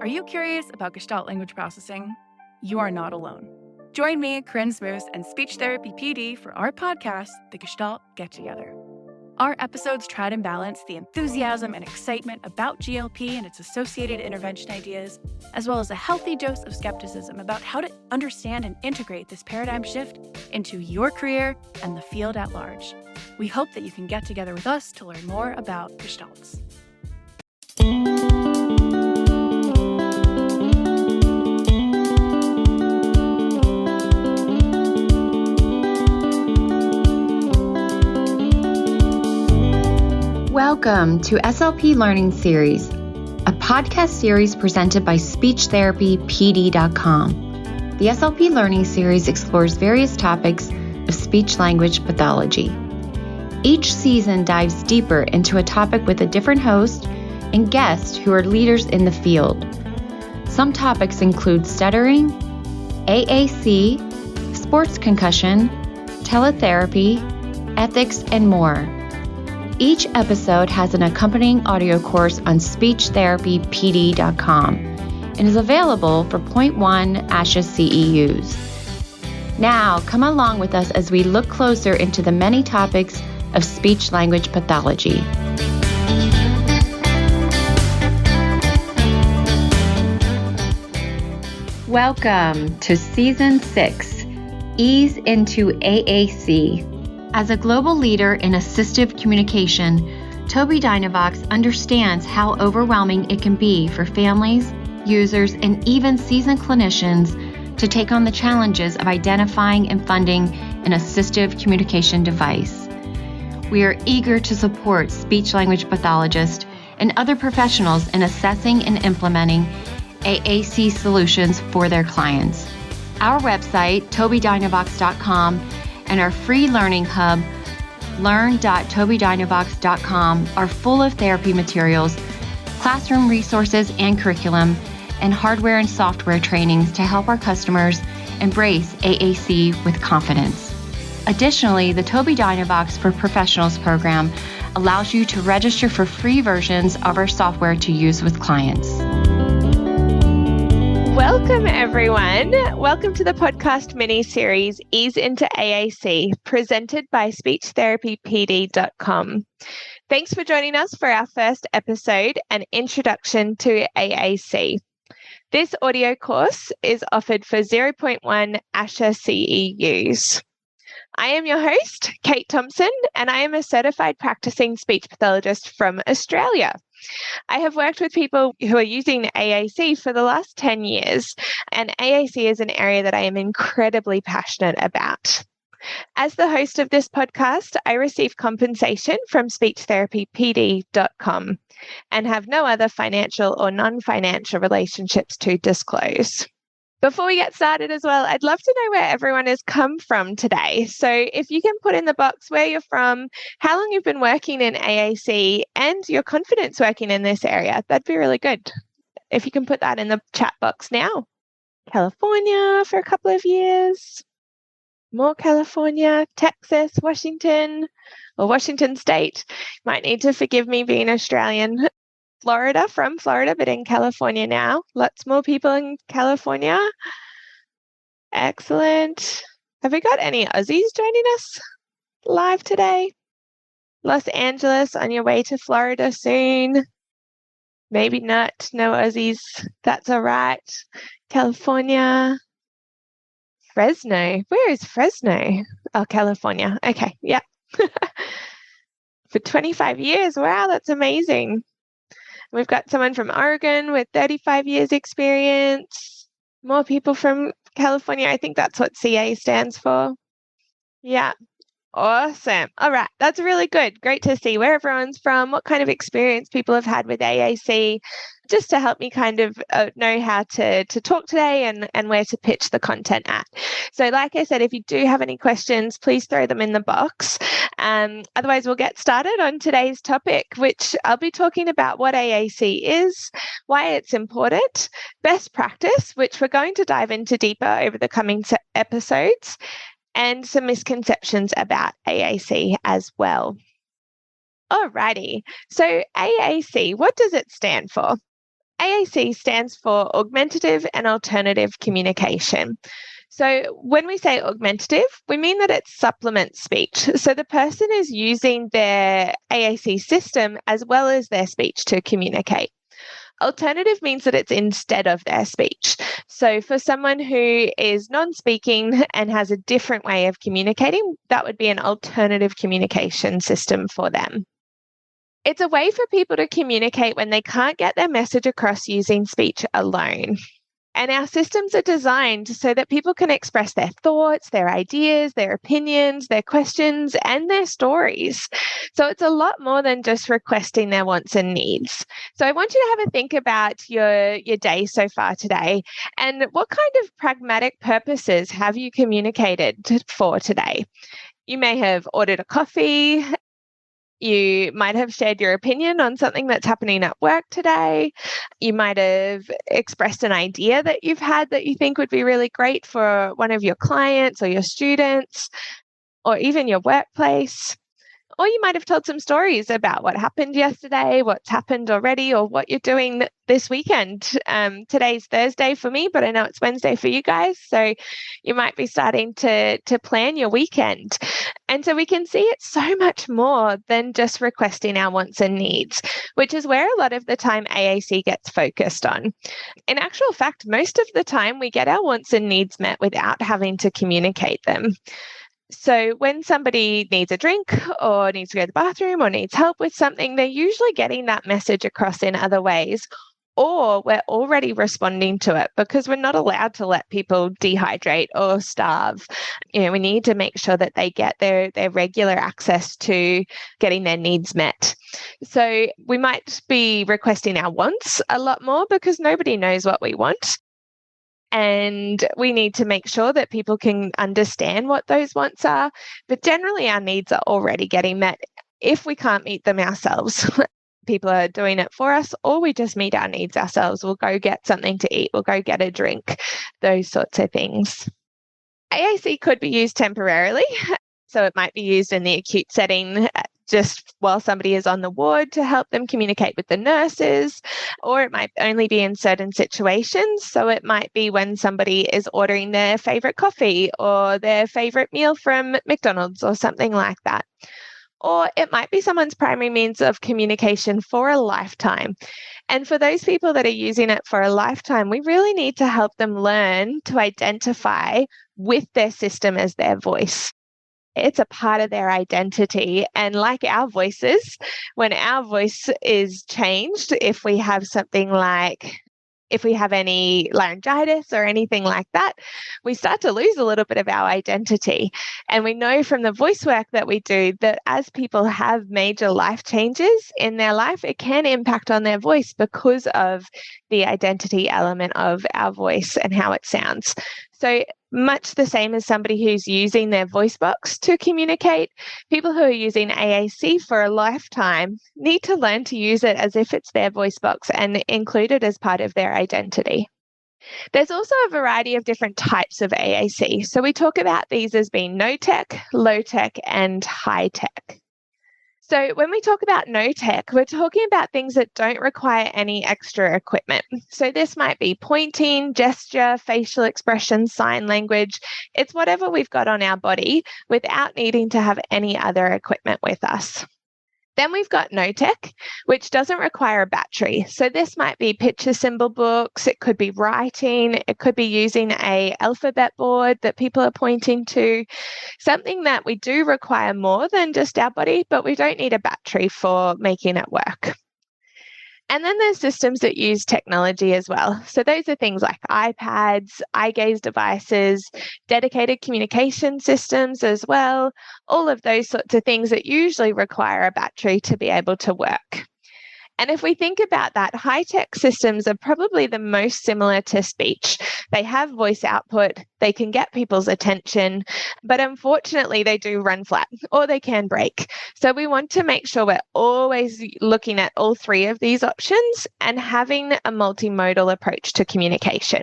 Are you curious about Gestalt language processing? You are not alone. Join me, Corinne Smoose, and speech therapy PD for our podcast, The Gestalt Get Together. Our episodes try to balance the enthusiasm and excitement about GLP and its associated intervention ideas, as well as a healthy dose of skepticism about how to understand and integrate this paradigm shift into your career and the field at large. We hope that you can get together with us to learn more about Gestalts. Welcome to SLP Learning Series, a podcast series presented by SpeechTherapyPD.com. The SLP Learning Series explores various topics of speech-language pathology. Each season dives deeper into a topic with a different host and guests who are leaders in the field. Some topics include stuttering, AAC, sports concussion, teletherapy, ethics, and more. Each episode has an accompanying audio course on SpeechTherapyPD.com and is available for 0.1 ASHA CEUs. Now, come along with us as we look closer into the many topics of speech-language pathology. Welcome to Season 6, Ease into AAC. As a global leader in assistive communication, Tobii Dynavox understands how overwhelming it can be for families, users, and even seasoned clinicians to take on the challenges of identifying and funding an assistive communication device. We are eager to support speech-language pathologists and other professionals in assessing and implementing AAC solutions for their clients. Our website, TobiiDynavox.com, and our free learning hub, learn.tobiidynavox.com, are full of therapy materials, classroom resources and curriculum, and hardware and software trainings to help our customers embrace AAC with confidence. Additionally, the Tobii Dynavox for Professionals program allows you to register for free versions of our software to use with clients. Welcome, everyone. Welcome to the podcast mini-series, Ease into AAC, presented by SpeechTherapyPD.com. Thanks for joining us for our first episode, An Introduction to AAC. This audio course is offered for 0.1 ASHA CEUs. I am your host, Kate Thomson, and I am a certified practicing speech pathologist from Australia. I have worked with people who are using AAC for the last 10 years, and AAC is an area that I am incredibly passionate about. As the host of this podcast, I receive compensation from SpeechTherapyPD.com and have no other financial or non-financial relationships to disclose. Before we get started as well, I'd love to know where everyone has come from today. So if you can put in the box where you're from, how long you've been working in AAC, and your confidence working in this area, that'd be really good. If you can put that in the chat box now. California for a couple of years, more California, Texas, Washington, or Washington State. Might need to forgive me being Australian. Florida, from Florida, but in California now. Lots more people in California. Excellent. Have we got any Aussies joining us live today? Los Angeles, on your way to Florida soon. Maybe not. No Aussies. That's all right. California. Fresno. Where is Fresno? Oh, California. Okay. Yeah. For 25 years. Wow, that's amazing. We've got someone from Oregon with 35 years experience. More people from California. I think that's what CA stands for. Yeah. Awesome. All right. That's really good. Great to see where everyone's from, what kind of experience people have had with AAC, just to help me kind of know how to talk today and where to pitch the content at. So like I said, if you do have any questions, please throw them in the box. Otherwise, we'll get started on today's topic, which I'll be talking about what AAC is, why it's important, best practice, which we're going to dive into deeper over the coming episodes, and some misconceptions about AAC as well. Alrighty, so AAC, what does it stand for? AAC stands for Augmentative and Alternative Communication. So when we say augmentative, we mean that it supplements speech. So the person is using their AAC system as well as their speech to communicate. Alternative means that it's instead of their speech. So for someone who is non-speaking and has a different way of communicating, that would be an alternative communication system for them. It's a way for people to communicate when they can't get their message across using speech alone. And our systems are designed so that people can express their thoughts, their ideas, their opinions, their questions, and their stories. So it's a lot more than just requesting their wants and needs. So I want you to have a think about your day so far today, and what kind of pragmatic purposes have you communicated for today? You may have ordered a coffee. You might have shared your opinion on something that's happening at work today. You might have expressed an idea that you've had that you think would be really great for one of your clients or your students, or even your workplace. Or you might have told some stories about what happened yesterday, what's happened already, or what you're doing this weekend. Today's Thursday for me, but I know it's Wednesday for you guys. So you might be starting to plan your weekend. And so we can see it's so much more than just requesting our wants and needs, which is where a lot of the time AAC gets focused on. In actual fact, most of the time we get our wants and needs met without having to communicate them. So when somebody needs a drink or needs to go to the bathroom or needs help with something, they're usually getting that message across in other ways, or we're already responding to it because we're not allowed to let people dehydrate or starve. We need to make sure that they get their regular access to getting their needs met. So we might be requesting our wants a lot more because nobody knows what we want. And we need to make sure that people can understand what those wants are. But generally, our needs are already getting met if we can't meet them ourselves. People are doing it for us, or we just meet our needs ourselves. We'll go get something to eat. We'll go get a drink, those sorts of things. AAC could be used temporarily. So it might be used in the acute setting just while somebody is on the ward to help them communicate with the nurses, or it might only be in certain situations. So it might be when somebody is ordering their favorite coffee or their favorite meal from McDonald's or something like that. Or it might be someone's primary means of communication for a lifetime. And for those people that are using it for a lifetime, we really need to help them learn to identify with their system as their voice. It's a part of their identity. And like our voices, when our voice is changed, if we have any laryngitis or anything like that, we start to lose a little bit of our identity. And we know from the voice work that we do that as people have major life changes in their life, it can impact on their voice because of the identity element of our voice and how it sounds. So much the same as somebody who's using their voice box to communicate, people who are using AAC for a lifetime need to learn to use it as if it's their voice box and include it as part of their identity. There's also a variety of different types of AAC. So we talk about these as being no tech, low tech, and high tech. So when we talk about no tech, we're talking about things that don't require any extra equipment. So this might be pointing, gesture, facial expression, sign language. It's whatever we've got on our body without needing to have any other equipment with us. Then we've got no tech, which doesn't require a battery. So this might be picture symbol books. It could be writing. It could be using an alphabet board that people are pointing to. Something that we do require more than just our body, but we don't need a battery for making it work. And then there's systems that use technology as well. So those are things like iPads, eye gaze devices, dedicated communication systems as well, all of those sorts of things that usually require a battery to be able to work. And if we think about that, high-tech systems are probably the most similar to speech. They have voice output, they can get people's attention, but unfortunately they do run flat or they can break. So we want to make sure we're always looking at all three of these options and having a multimodal approach to communication.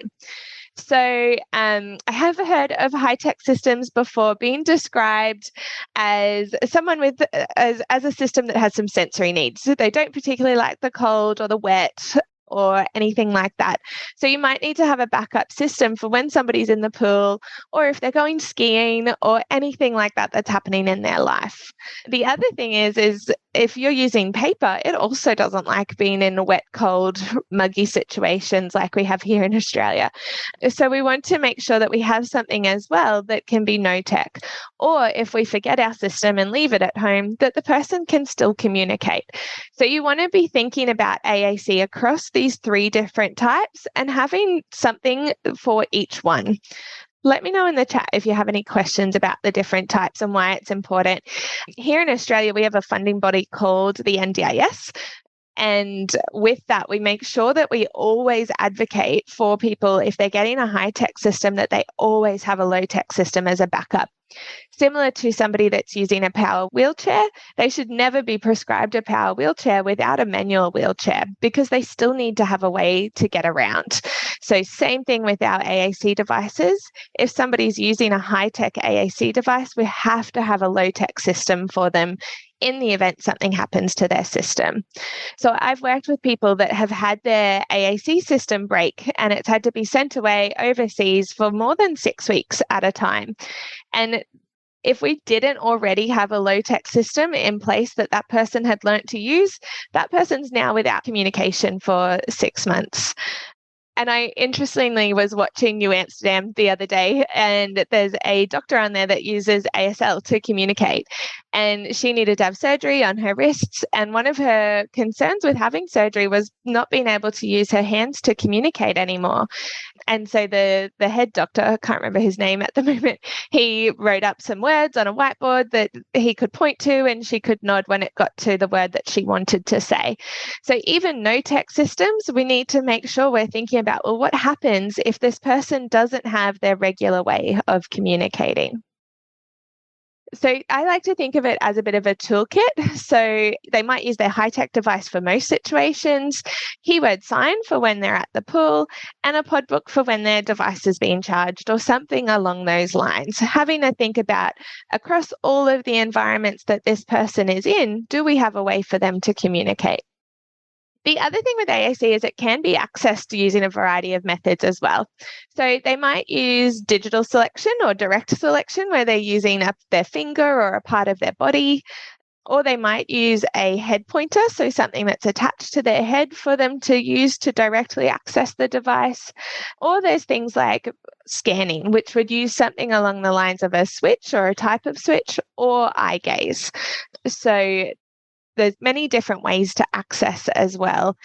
So I have heard of high-tech systems before being described as someone with as a system that has some sensory needs. So they don't particularly like the cold or the wet, or anything like that. So you might need to have a backup system for when somebody's in the pool, or if they're going skiing, or anything like that that's happening in their life. The other thing is if you're using paper, it also doesn't like being in wet, cold, muggy situations like we have here in Australia. So we want to make sure that we have something as well that can be no tech, or if we forget our system and leave it at home, that the person can still communicate. So you want to be thinking about AAC across these 3 different types and having something for each one. Let me know in the chat if you have any questions about the different types and why it's important. Here in Australia, we have a funding body called the NDIS. And with that, we make sure that we always advocate for people, if they're getting a high-tech system, that they always have a low-tech system as a backup. Similar to somebody that's using a power wheelchair, they should never be prescribed a power wheelchair without a manual wheelchair, because they still need to have a way to get around. So same thing with our AAC devices. If somebody's using a high-tech AAC device, we have to have a low-tech system for them in the event something happens to their system. So I've worked with people that have had their AAC system break, and it's had to be sent away overseas for more than 6 weeks at a time. And if we didn't already have a low-tech system in place that that person had learnt to use, that person's now without communication for 6 months. And I interestingly was watching New Amsterdam the other day, and there's a doctor on there that uses ASL to communicate. And she needed to have surgery on her wrists. And one of her concerns with having surgery was not being able to use her hands to communicate anymore. And so the head doctor, I can't remember his name at the moment, he wrote up some words on a whiteboard that he could point to, and she could nod when it got to the word that she wanted to say. So even no tech systems, we need to make sure we're thinking about, well, what happens if this person doesn't have their regular way of communicating? So I like to think of it as a bit of a toolkit. So they might use their high-tech device for most situations, keyword sign for when they're at the pool, and a pod book for when their device is being charged, or something along those lines. Having to think about, across all of the environments that this person is in, do we have a way for them to communicate? The other thing with AAC is it can be accessed using a variety of methods as well. So they might use digital selection or direct selection, where they're using up their finger or a part of their body, or they might use a head pointer, so something that's attached to their head for them to use to directly access the device. Or there's things like scanning, which would use something along the lines of a switch or a type of switch, or eye gaze. So there's many different ways to access as well,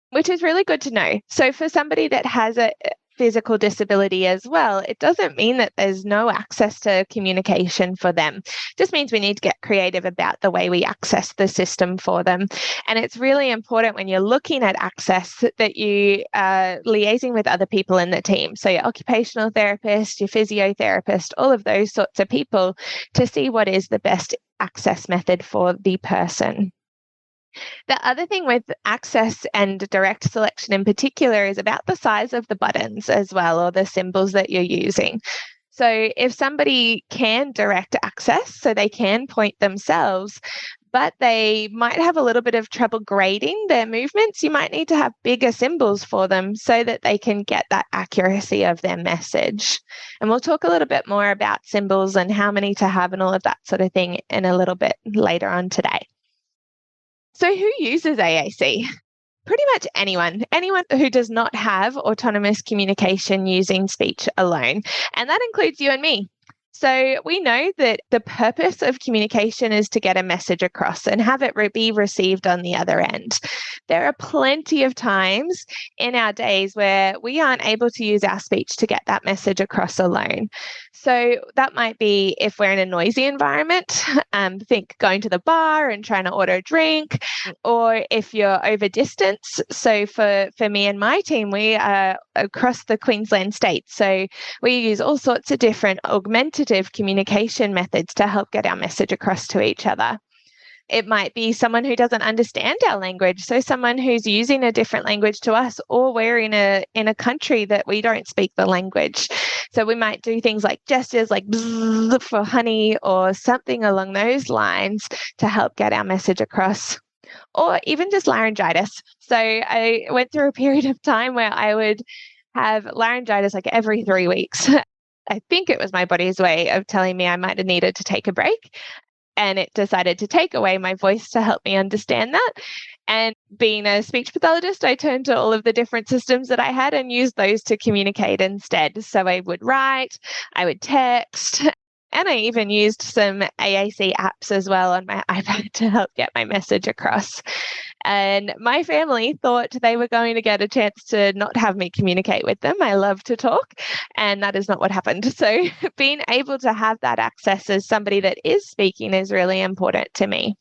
which is really good to know. So for somebody that has a physical disability as well, it doesn't mean that there's no access to communication for them. It just means we need to get creative about the way we access the system for them. And it's really important when you're looking at access that you are liaising with other people in the team. So your occupational therapist, your physiotherapist, all of those sorts of people, to see what is the best access method for the person. The other thing with access and direct selection in particular is about the size of the buttons as well, or the symbols that you're using. So if somebody can direct access, so they can point themselves, but they might have a little bit of trouble grading their movements, you might need to have bigger symbols for them so that they can get that accuracy of their message. And we'll talk a little bit more about symbols and how many to have and all of that sort of thing in a little bit later on today. So who uses AAC? Pretty much anyone who does not have autonomous communication using speech alone. And that includes you and me. So we know that the purpose of communication is to get a message across and have it be received on the other end. There are plenty of times in our days where we aren't able to use our speech to get that message across alone. So that might be if we're in a noisy environment, think going to the bar and trying to order a drink, or if you're over distance. So for me and my team, we are across the Queensland state. So we use all sorts of different augmentative communication methods to help get our message across to each other. It might be someone who doesn't understand our language, so someone who's using a different language to us, or we're in a country that we don't speak the language. So we might do things like gestures like bzz for honey or something along those lines to help get our message across. or even just laryngitis. So I went through a period of time where I would have laryngitis like every 3 weeks. I think it was my body's way of telling me I might have needed to take a break. And it decided to take away my voice to help me understand that. And being a speech pathologist, I turned to all of the different systems that I had and used those to communicate instead. So I would write, I would text, and I even used some AAC apps as well on my iPad to help get my message across. And my family thought they were going to get a chance to not have me communicate with them. I love to talk, and that is not what happened. So being able to have that access as somebody that is speaking is really important to me.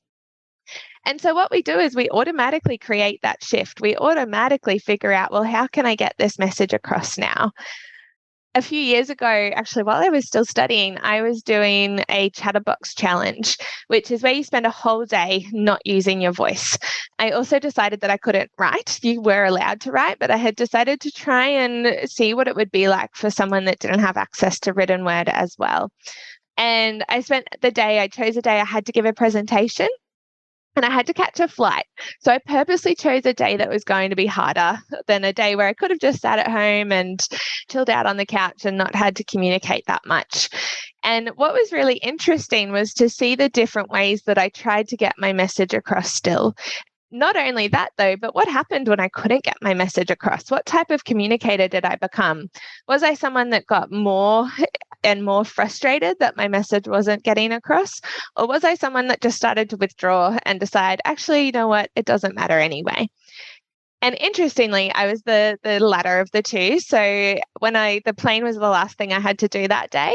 And so what we do is we automatically create that shift. We automatically figure out, well, how can I get this message across now? A few years ago, actually, while I was still studying, I was doing a chatterbox challenge, which is where you spend a whole day not using your voice. I also decided that I couldn't write. You were allowed to write, but I had decided to try and see what it would be like for someone that didn't have access to written word as well. And I chose a day I had to give a presentation. And I had to catch a flight. So I purposely chose a day that was going to be harder than a day where I could have just sat at home and chilled out on the couch and not had to communicate that much. And what was really interesting was to see the different ways that I tried to get my message across still. Not only that, though, but what happened when I couldn't get my message across? What type of communicator did I become? Was I someone that got more and more frustrated that my message wasn't getting across? Or was I someone that just started to withdraw and decide, actually, you know what, it doesn't matter anyway? And interestingly, I was the latter of the two. So when the plane was the last thing I had to do that day,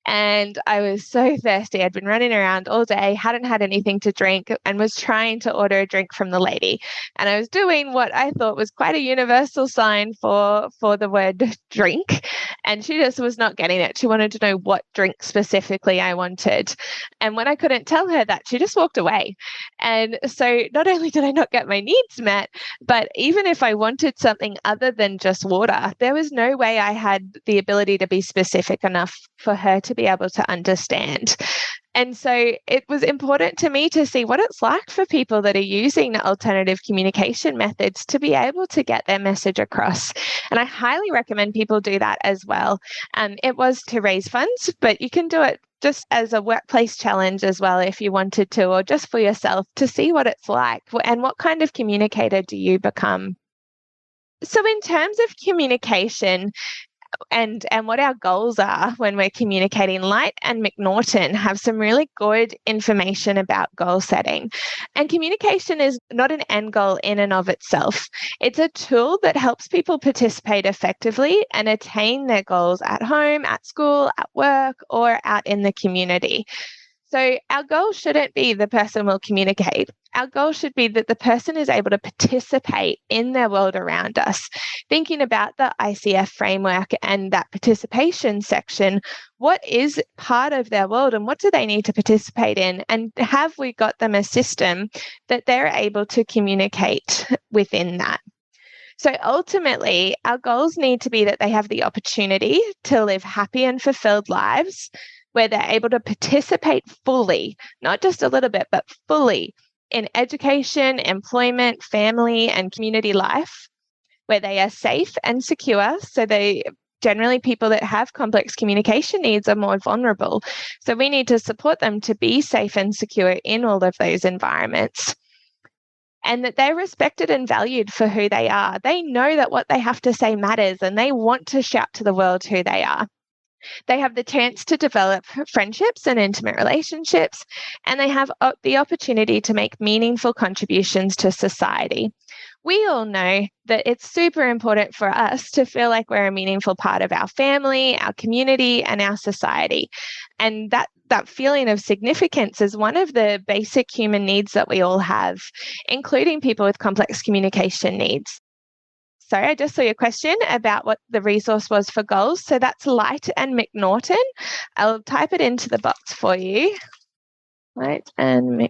and I was so thirsty. I'd been running around all day, hadn't had anything to drink, and was trying to order a drink from the lady. And I was doing what I thought was quite a universal sign for the word drink. And she just was not getting it. She wanted to know what drink specifically I wanted. And when I couldn't tell her that, she just walked away. And so not only did I not get my needs met, but even if I wanted something other than just water, there was no way I had the ability to be specific enough for her to be able to understand. And so it was important to me to see what it's like for people that are using alternative communication methods to be able to get their message across. And I highly recommend people do that as well. It was to raise funds, but you can do it just as a workplace challenge as well if you wanted to, or just for yourself to see what it's like and what kind of communicator do you become. So in terms of communication, and what our goals are when we're communicating, Light and McNaughton have some really good information about goal setting. And communication is not an end goal in and of itself. It's a tool that helps people participate effectively and attain their goals at home, at school, at work, or out in the community. So our goal shouldn't be the person will communicate. Our goal should be that the person is able to participate in their world around us. Thinking about the ICF framework and that participation section, what is part of their world and what do they need to participate in? And have we got them a system that they're able to communicate within that? So ultimately, our goals need to be that they have the opportunity to live happy and fulfilled lives, where they're able to participate fully, not just a little bit, but fully in education, employment, family, and community life, where they are safe and secure. So generally people that have complex communication needs are more vulnerable. So we need to support them to be safe and secure in all of those environments. And that they're respected and valued for who they are. They know that what they have to say matters and they want to shout to the world who they are. They have the chance to develop friendships and intimate relationships, and they have the opportunity to make meaningful contributions to society. We all know that it's super important for us to feel like we're a meaningful part of our family, our community, and our society. And that feeling of significance is one of the basic human needs that we all have, including people with complex communication needs. Sorry, I just saw your question about what the resource was for goals. So that's Light and McNaughton. I'll type it into the box for you. Light and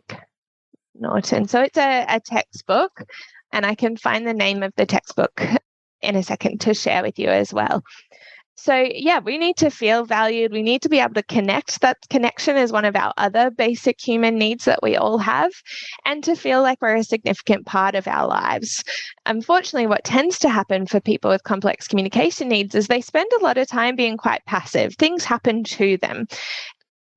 McNaughton. So it's a textbook, and I can find the name of the textbook in a second to share with you as well. So yeah, we need to feel valued. We need to be able to connect. That connection is one of our other basic human needs that we all have, and to feel like we're a significant part of our lives. Unfortunately, what tends to happen for people with complex communication needs is they spend a lot of time being quite passive. Things happen to them,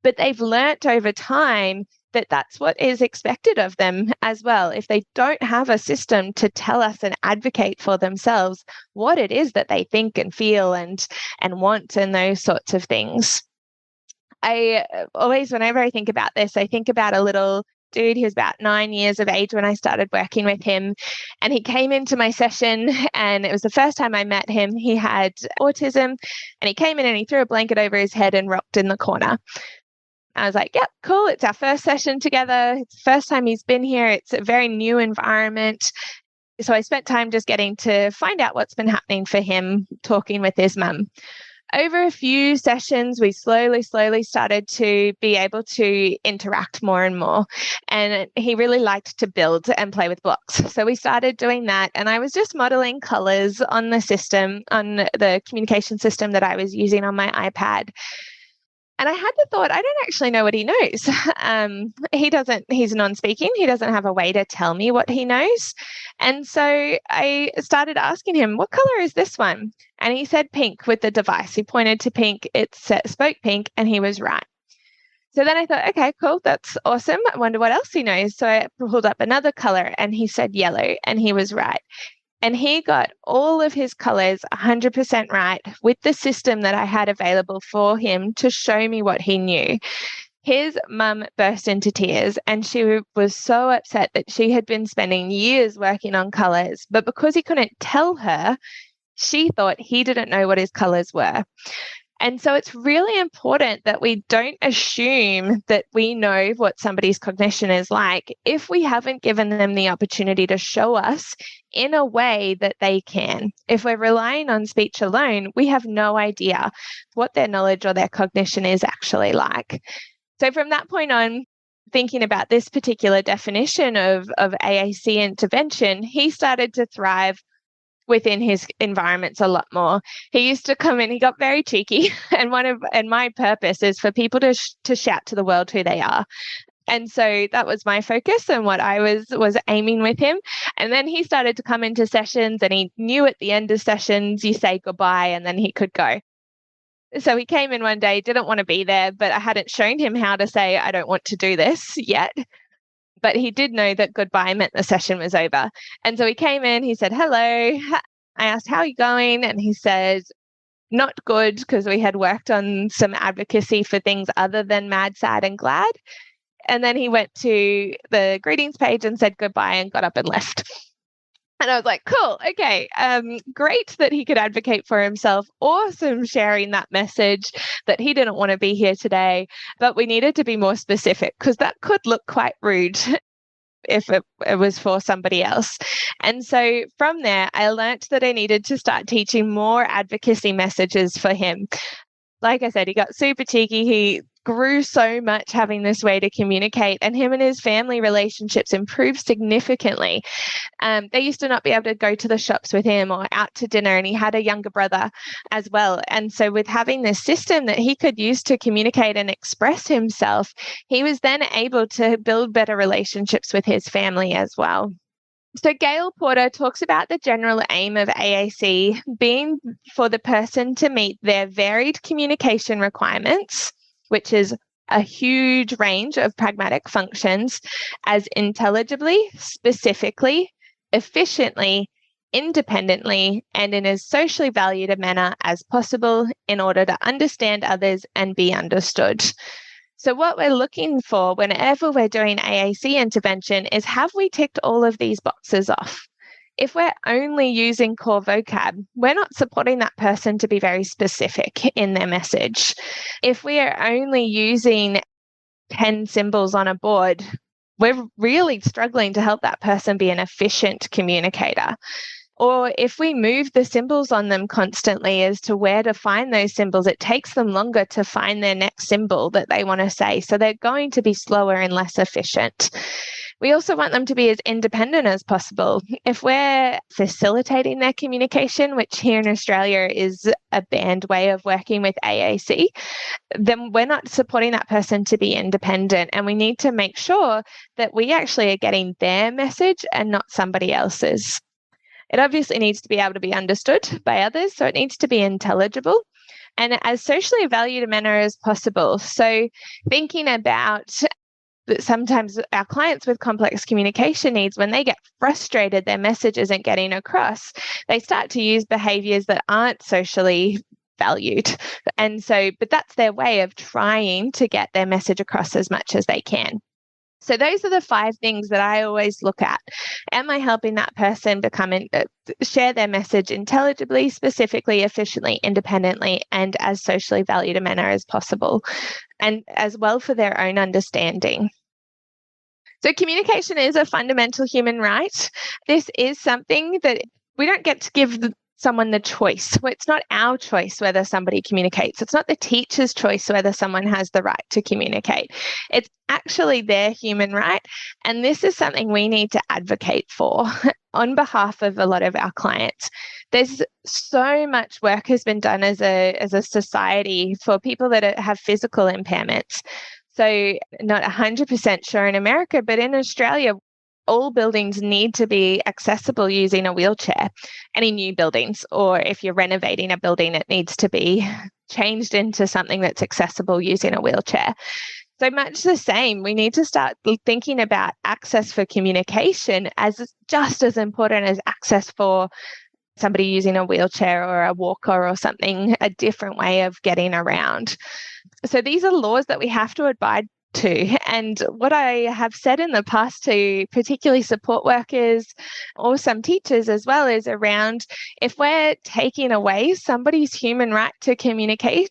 but they've learnt over time that that's what is expected of them as well. If they don't have a system to tell us and advocate for themselves what it is that they think and feel and want and those sorts of things. I always, whenever I think about this, I think about a little dude. He was about 9 years of age when I started working with him. And he came into my session, and it was the first time I met him. He had autism, and he came in and he threw a blanket over his head and rocked in the corner. I was like, yep, cool. It's our first session together. It's the first time he's been here. It's a very new environment. So I spent time just getting to find out what's been happening for him, talking with his mum. Over a few sessions, we slowly started to be able to interact more and more. And he really liked to build and play with blocks. So we started doing that. And I was just modeling colors on the system, on the communication system that I was using on my iPad. And I had the thought, I don't actually know what he knows. He's non-speaking. He doesn't have a way to tell me what he knows. And so I started asking him, what color is this one? And he said pink with the device. He pointed to pink. It spoke pink, and he was right. So then I thought, okay, cool. That's awesome. I wonder what else he knows. So I pulled up another color, and he said yellow, and he was right. And he got all of his colors 100% right with the system that I had available for him to show me what he knew. His mum burst into tears, and she was so upset that she had been spending years working on colors, but because he couldn't tell her, she thought he didn't know what his colors were. And so it's really important that we don't assume that we know what somebody's cognition is like if we haven't given them the opportunity to show us in a way that they can. If we're relying on speech alone, we have no idea what their knowledge or their cognition is actually like. So from that point on, thinking about this particular definition of AAC intervention, he started to thrive within his environments a lot more. He used to come in, he got very cheeky, and my purpose is for people to shout to the world who they are. And so that was my focus and what I was aiming with him. And then he started to come into sessions, and he knew at the end of sessions, you say goodbye and then he could go. So he came in one day, didn't want to be there, but I hadn't shown him how to say, I don't want to do this yet. But he did know that goodbye meant the session was over. And so he came in, he said, hello. I asked, how are you going? And he said, not good, because we had worked on some advocacy for things other than mad, sad, and glad. And then he went to the greetings page and said goodbye and got up and left. And I was like, cool, okay, great that he could advocate for himself. Awesome sharing that message that he didn't want to be here today, but we needed to be more specific because that could look quite rude if it was for somebody else. And so from there, I learned that I needed to start teaching more advocacy messages for him. Like I said, he got super cheeky. He grew so much having this way to communicate, and him and his family relationships improved significantly. They used to not be able to go to the shops with him or out to dinner, and he had a younger brother as well. And so with having this system that he could use to communicate and express himself, he was then able to build better relationships with his family as well. So Gail Porter talks about the general aim of AAC being for the person to meet their varied communication requirements, which is a huge range of pragmatic functions, as intelligibly, specifically, efficiently, independently, and in as socially valued a manner as possible in order to understand others and be understood. So what we're looking for whenever we're doing AAC intervention is, have we ticked all of these boxes off? If we're only using core vocab, we're not supporting that person to be very specific in their message. If we are only using 10 symbols on a board, we're really struggling to help that person be an efficient communicator. Or if we move the symbols on them constantly as to where to find those symbols, it takes them longer to find their next symbol that they want to say. So they're going to be slower and less efficient. We also want them to be as independent as possible. If we're facilitating their communication, which here in Australia is a banned way of working with AAC, then we're not supporting that person to be independent. And we need to make sure that we actually are getting their message and not somebody else's. It obviously needs to be able to be understood by others, so it needs to be intelligible and as socially valued a manner as possible. So thinking about that sometimes our clients with complex communication needs, when they get frustrated, their message isn't getting across, they start to use behaviors that aren't socially valued. And so, but that's their way of trying to get their message across as much as they can. So those are the 5 things that I always look at. Am I helping that person share their message intelligibly, specifically, efficiently, independently, and as socially valued a manner as possible, and as well for their own understanding? So communication is a fundamental human right. This is something that we don't get to give someone the choice. It's not our choice whether somebody communicates. It's not the teacher's choice whether someone has the right to communicate. It's actually their human right. And this is something we need to advocate for on behalf of a lot of our clients. There's so much work has been done as a society for people that have physical impairments. So not 100% sure in America, but in Australia, all buildings need to be accessible using a wheelchair. Any new buildings, or if you're renovating a building, it needs to be changed into something that's accessible using a wheelchair. So much the same, we need to start thinking about access for communication as just as important as access for somebody using a wheelchair or a walker or something, a different way of getting around. So these are laws that we have to abide to. And what I have said in the past to particularly support workers or some teachers as well is around, if we're taking away somebody's human right to communicate,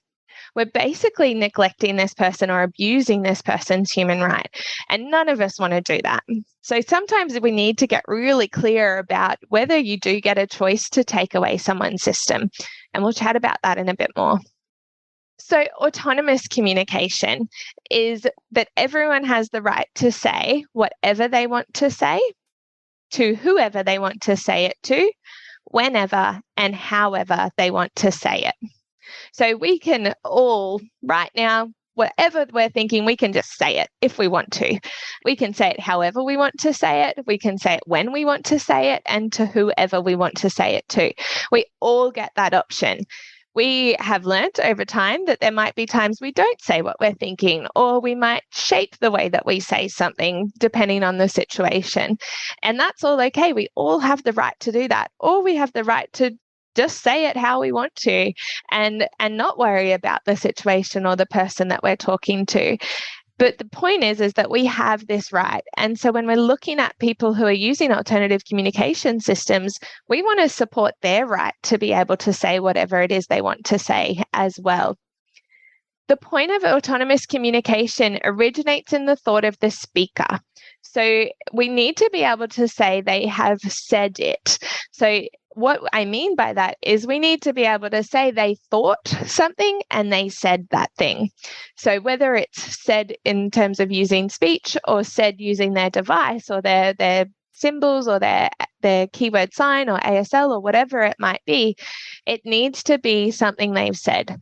we're basically neglecting this person or abusing this person's human right. And none of us want to do that. So sometimes we need to get really clear about whether you do get a choice to take away someone's system. And we'll chat about that in a bit more. So autonomous communication is that everyone has the right to say whatever they want to say to whoever they want to say it to, whenever and however they want to say it. So we can all right now, whatever we're thinking, we can just say it if we want to. We can say it however we want to say it. We can say it when we want to say it and to whoever we want to say it to. We all get that option. We have learnt over time that there might be times we don't say what we're thinking, or we might shape the way that we say something depending on the situation. And that's all okay. We all have the right to do that. Or we have the right to just say it how we want to and not worry about the situation or the person that we're talking to. But the point is that we have this right. And so when we're looking at people who are using alternative communication systems, we want to support their right to be able to say whatever it is they want to say as well. The point of autonomous communication originates in the thought of the speaker. So we need to be able to say they have said it. So what I mean by that is we need to be able to say they thought something and they said that thing. So whether it's said in terms of using speech or said using their device or their symbols or their keyword sign or ASL or whatever it might be, it needs to be something they've said.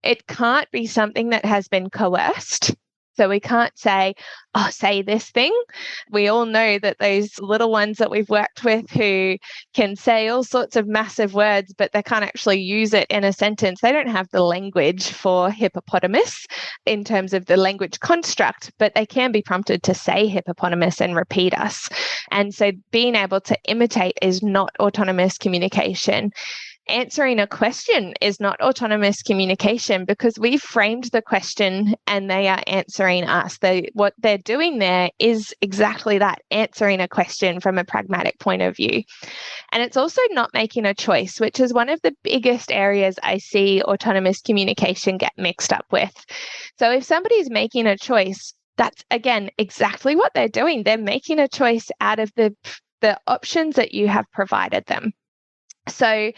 It can't be something that has been coerced. So we can't say, oh, say this thing. We all know that those little ones that we've worked with who can say all sorts of massive words, but they can't actually use it in a sentence. They don't have the language for hippopotamus in terms of the language construct, but they can be prompted to say hippopotamus and repeat us. And so being able to imitate is not autonomous communication. Answering a question is not autonomous communication because we've framed the question and they are answering us. What they're doing there is exactly that, answering a question from a pragmatic point of view. And it's also not making a choice, which is one of the biggest areas I see autonomous communication get mixed up with. So if somebody's making a choice, that's, again, exactly what they're doing. They're making a choice out of the options that you have provided them. So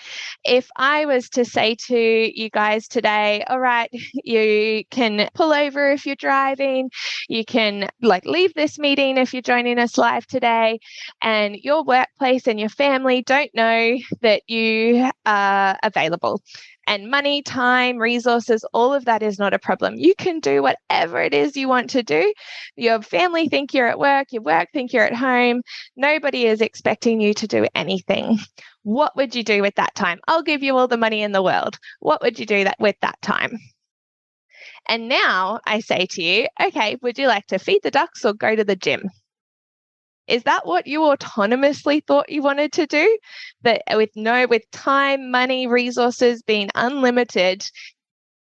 if I was to say to you guys today, all right, you can pull over if you're driving, you can leave this meeting if you're joining us live today, and your workplace and your family don't know that you are available. And money, time, resources, all of that is not a problem. You can do whatever it is you want to do. Your family think you're at work, your work think you're at home. Nobody is expecting you to do anything. What would you do with that time? I'll give you all the money in the world. What would you do with that time? And now I say to you, okay, would you like to feed the ducks or go to the gym? Is that what you autonomously thought you wanted to do? That with time, money, resources being unlimited,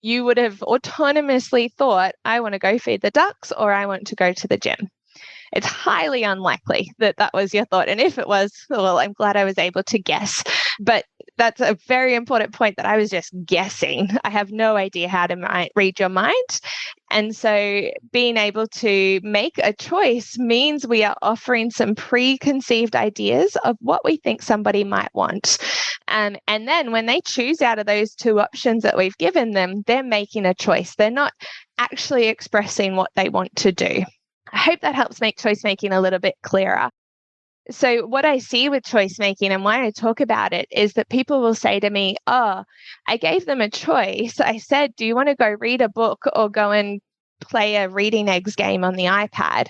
you would have autonomously thought, I want to go feed the ducks or I want to go to the gym. It's highly unlikely that that was your thought. And if it was, well, I'm glad I was able to guess. But that's a very important point that I was just guessing. I have no idea how to read your mind. And so being able to make a choice means we are offering some preconceived ideas of what we think somebody might want. And then when they choose out of those two options that we've given them, they're making a choice. They're not actually expressing what they want to do. I hope that helps make choice making a little bit clearer. So what I see with choice making and why I talk about it is that people will say to me, oh, I gave them a choice. I said, do you want to go read a book or go and play a reading eggs game on the iPad?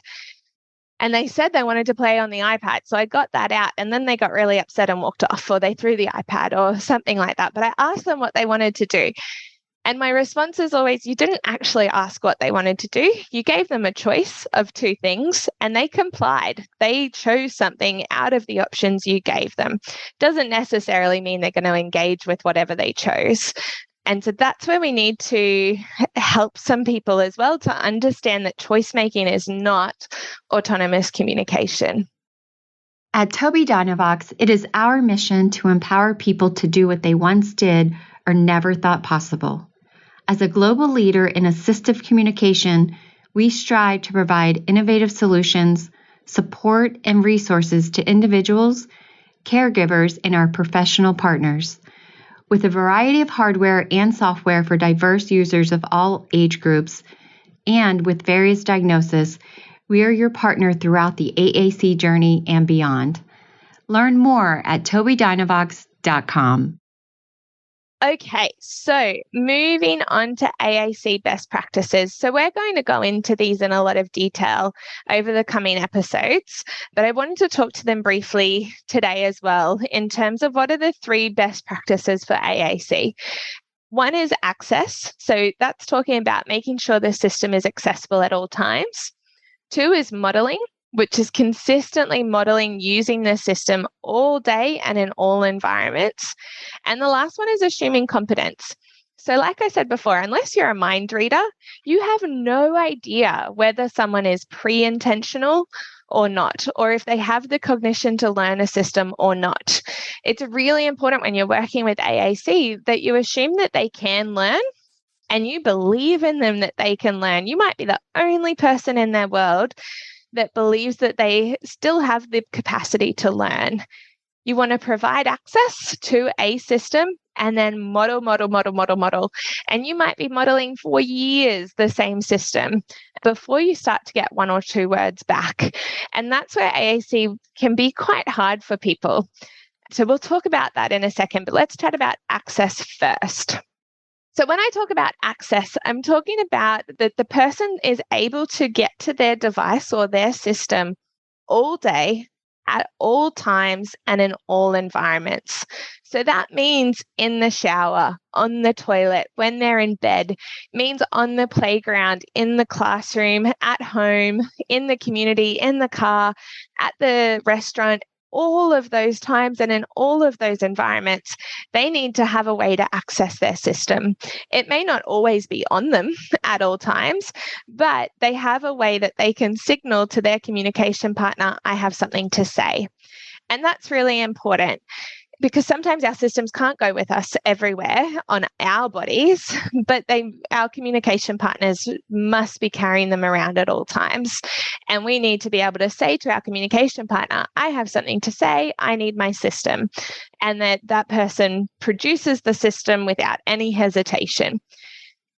And they said they wanted to play on the iPad. So I got that out and then they got really upset and walked off, or they threw the iPad or something like that. But I asked them what they wanted to do. And my response is always, you didn't actually ask what they wanted to do. You gave them a choice of two things and they complied. They chose something out of the options you gave them. Doesn't necessarily mean they're going to engage with whatever they chose. And so that's where we need to help some people as well to understand that choice making is not autonomous communication. At Tobii Dynavox, it is our mission to empower people to do what they once did or never thought possible. As a global leader in assistive communication, we strive to provide innovative solutions, support, and resources to individuals, caregivers, and our professional partners. With a variety of hardware and software for diverse users of all age groups, and with various diagnoses, we are your partner throughout the AAC journey and beyond. Learn more at TobiiDynavox.com. Okay, so moving on to AAC best practices. So we're going to go into these in a lot of detail over the coming episodes, but I wanted to talk to them briefly today as well in terms of what are the 3 best practices for AAC. One is access. So that's talking about making sure the system is accessible at all times. 2 is modeling, which is consistently modeling using the system all day and in all environments. And the last one is assuming competence. So like I said before, unless you're a mind reader, you have no idea whether someone is pre-intentional or not, or if they have the cognition to learn a system or not. It's really important when you're working with AAC that you assume that they can learn and you believe in them that they can learn. You might be the only person in their world that believes that they still have the capacity to learn. You want to provide access to a system and then model. And you might be modeling for years the same system before you start to get 1 or 2 words back. And that's where AAC can be quite hard for people. So we'll talk about that in a second, but let's chat about access first. So when I talk about access, I'm talking about that the person is able to get to their device or their system all day, at all times, and in all environments. So that means in the shower, on the toilet, when they're in bed, means on the playground, in the classroom, at home, in the community, in the car, at the restaurant. All of those times and in all of those environments, they need to have a way to access their system. It may not always be on them at all times, but they have a way that they can signal to their communication partner, I have something to say. And that's really important. because sometimes our systems can't go with us everywhere on our bodies, but our communication partners must be carrying them around at all times. And we need to be able to say to our communication partner, I have something to say, I need my system. And that person produces the system without any hesitation.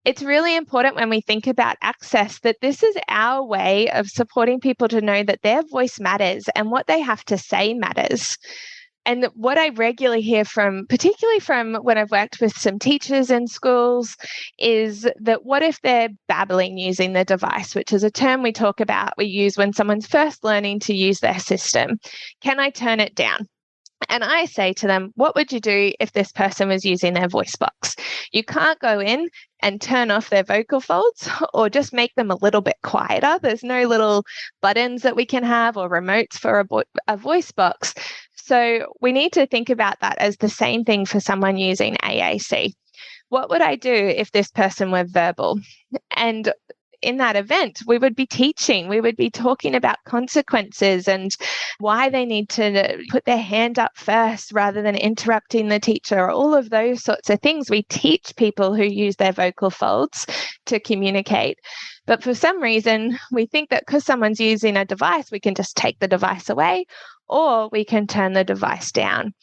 It's really important when we think about access that this is our way of supporting people to know that their voice matters and what they have to say matters. And what I regularly hear particularly from when I've worked with some teachers in schools, is that what if they're babbling using the device, which is a term we use when someone's first learning to use their system. Can I turn it down? And I say to them, what would you do if this person was using their voice box? You can't go in and turn off their vocal folds or just make them a little bit quieter. There's no little buttons that we can have or remotes for a voice box. So we need to think about that as the same thing for someone using AAC. What would I do if this person were verbal? And in that event, we would be teaching, we would be talking about consequences and why they need to put their hand up first rather than interrupting the teacher, all of those sorts of things. We teach people who use their vocal folds to communicate. But for some reason, we think that because someone's using a device, we can just take the device away or we can turn the device down.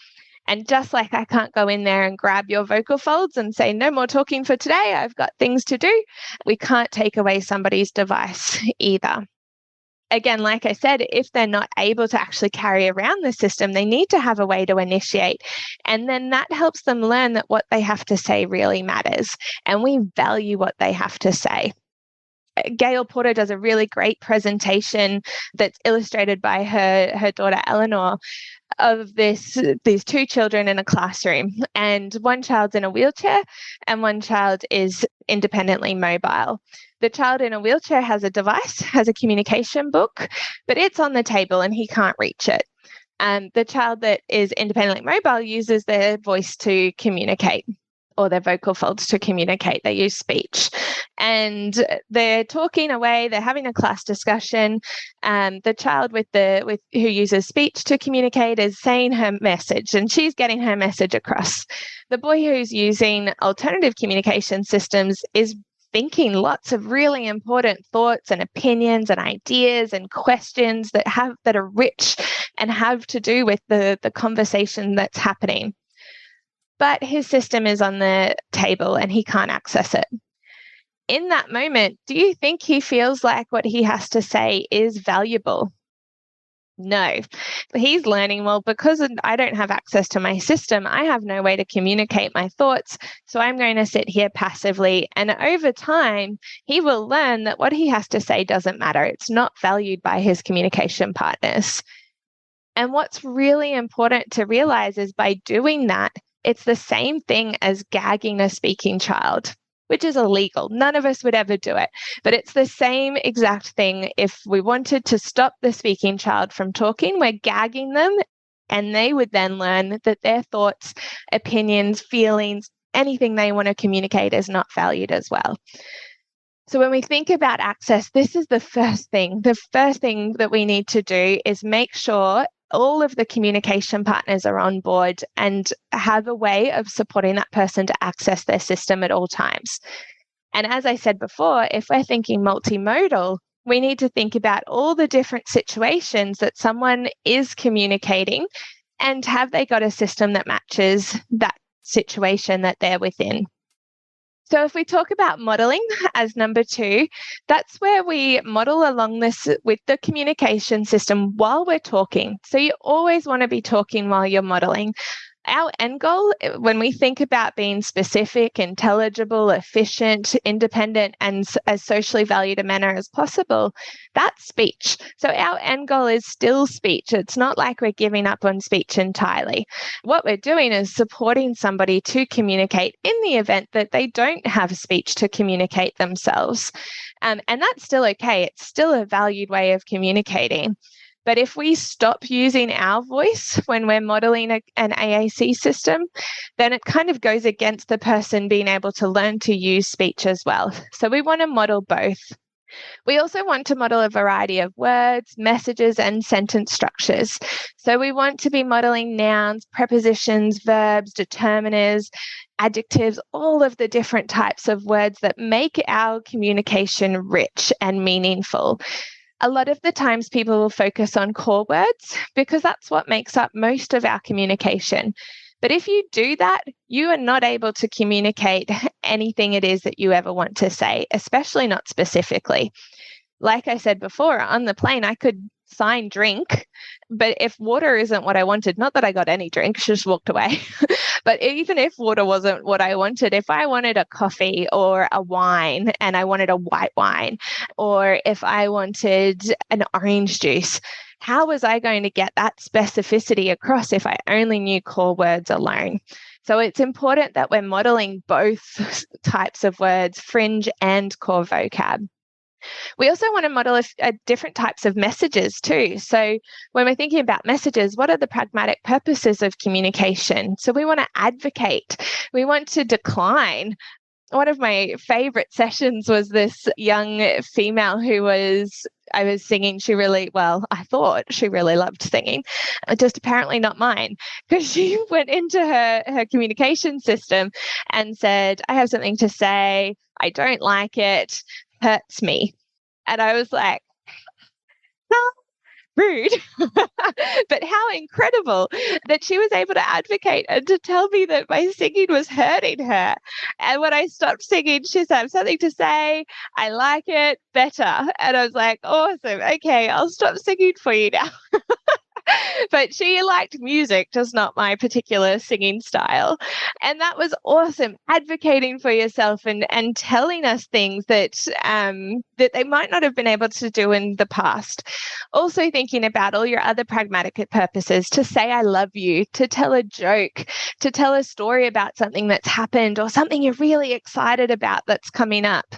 And just like I can't go in there and grab your vocal folds and say, no more talking for today, I've got things to do, we can't take away somebody's device either. Again, like I said, if they're not able to actually carry around the system, they need to have a way to initiate. And then that helps them learn that what they have to say really matters. And we value what they have to say. Gail Porter does a really great presentation that's illustrated by her daughter Eleanor of these two children in a classroom, and one child's in a wheelchair and one child is independently mobile. The child in a wheelchair has a device, has a communication book, but it's on the table and he can't reach it. The child that is independently mobile uses their voice to communicate, or their vocal folds to communicate. They use speech. And they're talking away, they're having a class discussion. The child who uses speech to communicate is saying her message, and she's getting her message across. The boy who's using alternative communication systems is thinking lots of really important thoughts and opinions and ideas and questions that are rich and have to do with the conversation that's happening. But his system is on the table and he can't access it. In that moment, do you think he feels like what he has to say is valuable? No. He's learning, well, because I don't have access to my system, I have no way to communicate my thoughts, so I'm going to sit here passively. And over time, he will learn that what he has to say doesn't matter. It's not valued by his communication partners. And what's really important to realize is by doing that, it's the same thing as gagging a speaking child, which is illegal. None of us would ever do it. But it's the same exact thing. If we wanted to stop the speaking child from talking, we're gagging them, and they would then learn that their thoughts, opinions, feelings, anything they want to communicate is not valued as well. So when we think about access, this is the first thing. The first thing that we need to do is make sure all of the communication partners are on board and have a way of supporting that person to access their system at all times. And as I said before, if we're thinking multimodal, we need to think about all the different situations that someone is communicating and have they got a system that matches that situation that they're within. So if we talk about modeling as number 2, that's where we model along this with the communication system while we're talking. So you always want to be talking while you're modeling. Our end goal, when we think about being specific, intelligible, efficient, independent, and as socially valued a manner as possible, that's speech. So our end goal is still speech. It's not like we're giving up on speech entirely. What we're doing is supporting somebody to communicate in the event that they don't have speech to communicate themselves. And that's still okay. It's still a valued way of communicating. But if we stop using our voice when we're modeling an AAC system, then it kind of goes against the person being able to learn to use speech as well. So we want to model both. We also want to model a variety of words, messages, and sentence structures. So we want to be modeling nouns, prepositions, verbs, determiners, adjectives, all of the different types of words that make our communication rich and meaningful. A lot of the times people will focus on core words because that's what makes up most of our communication. But if you do that, you are not able to communicate anything it is that you ever want to say, especially not specifically. Like I said before, on the plane, I could sign drink, but if water isn't what I wanted, not that I got any drink, just walked away. But even if water wasn't what I wanted, if I wanted a coffee or a wine and I wanted a white wine, or if I wanted an orange juice, how was I going to get that specificity across if I only knew core words alone? So it's important that we're modeling both types of words, fringe and core vocab. We also want to model different types of messages too. So when we're thinking about messages, what are the pragmatic purposes of communication? So we want to advocate. We want to decline. One of my favorite sessions was this young female who I was singing. I thought she really loved singing, just apparently not mine, because she went into her communication system and said, I have something to say. I don't like it. Hurts me. And I was like, how rude, but how incredible that she was able to advocate and to tell me that my singing was hurting her. And when I stopped singing, she said, I have something to say. I like it better. And I was like, awesome. Okay, I'll stop singing for you now. But she liked music, just not my particular singing style. And that was awesome, advocating for yourself and telling us things that that they might not have been able to do in the past. Also thinking about all your other pragmatic purposes, to say I love you, to tell a joke, to tell a story about something that's happened or something you're really excited about that's coming up.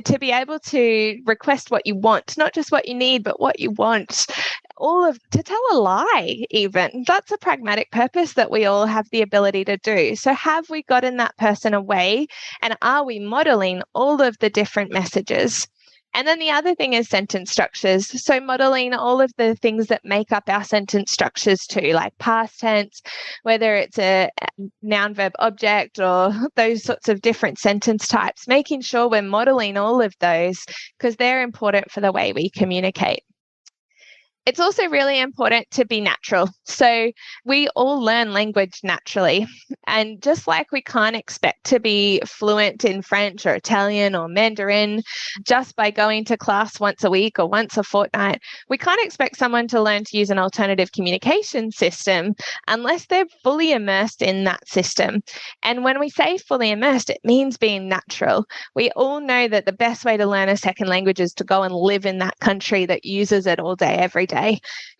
To be able to request what you want, not just what you need, but what you want. To tell a lie even. That's a pragmatic purpose that we all have the ability to do. So have we gotten that person away, and are we modeling all of the different messages? And then the other thing is sentence structures. So modeling all of the things that make up our sentence structures too, like past tense, whether it's a noun, verb, object, or those sorts of different sentence types, making sure we're modeling all of those because they're important for the way we communicate. It's also really important to be natural. So we all learn language naturally. And just like we can't expect to be fluent in French or Italian or Mandarin just by going to class once a week or once a fortnight, we can't expect someone to learn to use an alternative communication system unless they're fully immersed in that system. And when we say fully immersed, it means being natural. We all know that the best way to learn a second language is to go and live in that country that uses it all day, every day.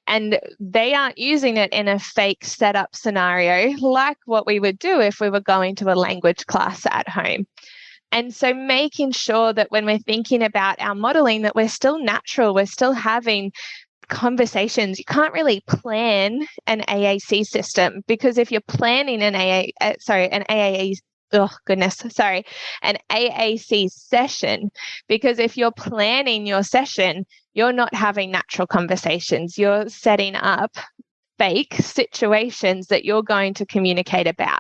And they aren't using it in a fake setup scenario like what we would do if we were going to a language class at home. And so making sure that when we're thinking about our modeling, that we're still natural, we're still having conversations. You can't really plan an AAC system, because if you're planning an AAC session, because if you're planning your session, you're not having natural conversations. You're setting up fake situations that you're going to communicate about.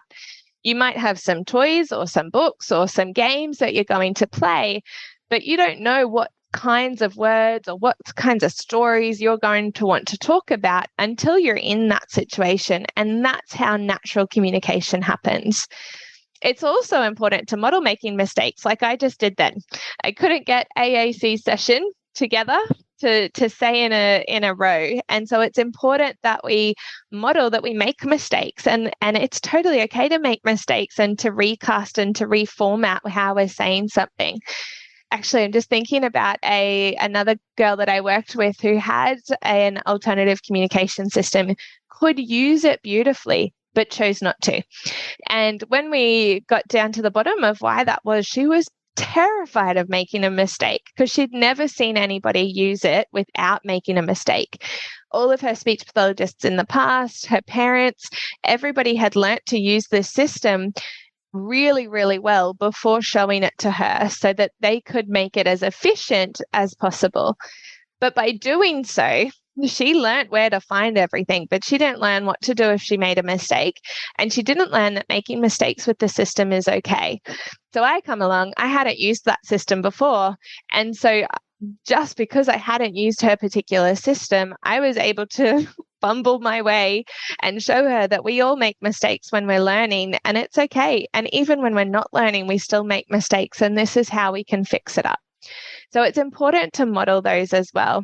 You might have some toys or some books or some games that you're going to play, but you don't know what kinds of words or what kinds of stories you're going to want to talk about until you're in that situation. And that's how natural communication happens. It's also important to model making mistakes like I just did then. I couldn't get AAC session together to say in a row. And so it's important that we model that we make mistakes, and it's totally okay to make mistakes and to recast and to reformat how we're saying something. Actually, I'm just thinking about another girl that I worked with who had an alternative communication system, could use it beautifully, but chose not to. And when we got down to the bottom of why that was, she was terrified of making a mistake because she'd never seen anybody use it without making a mistake. All of her speech pathologists in the past, her parents, everybody had learnt to use this system really, really well before showing it to her so that they could make it as efficient as possible. But by doing so, she learned where to find everything, but she didn't learn what to do if she made a mistake. And she didn't learn that making mistakes with the system is okay. So I come along, I hadn't used that system before. And so just because I hadn't used her particular system, I was able to fumble my way and show her that we all make mistakes when we're learning, and it's okay. And even when we're not learning, we still make mistakes, and this is how we can fix it up. So it's important to model those as well.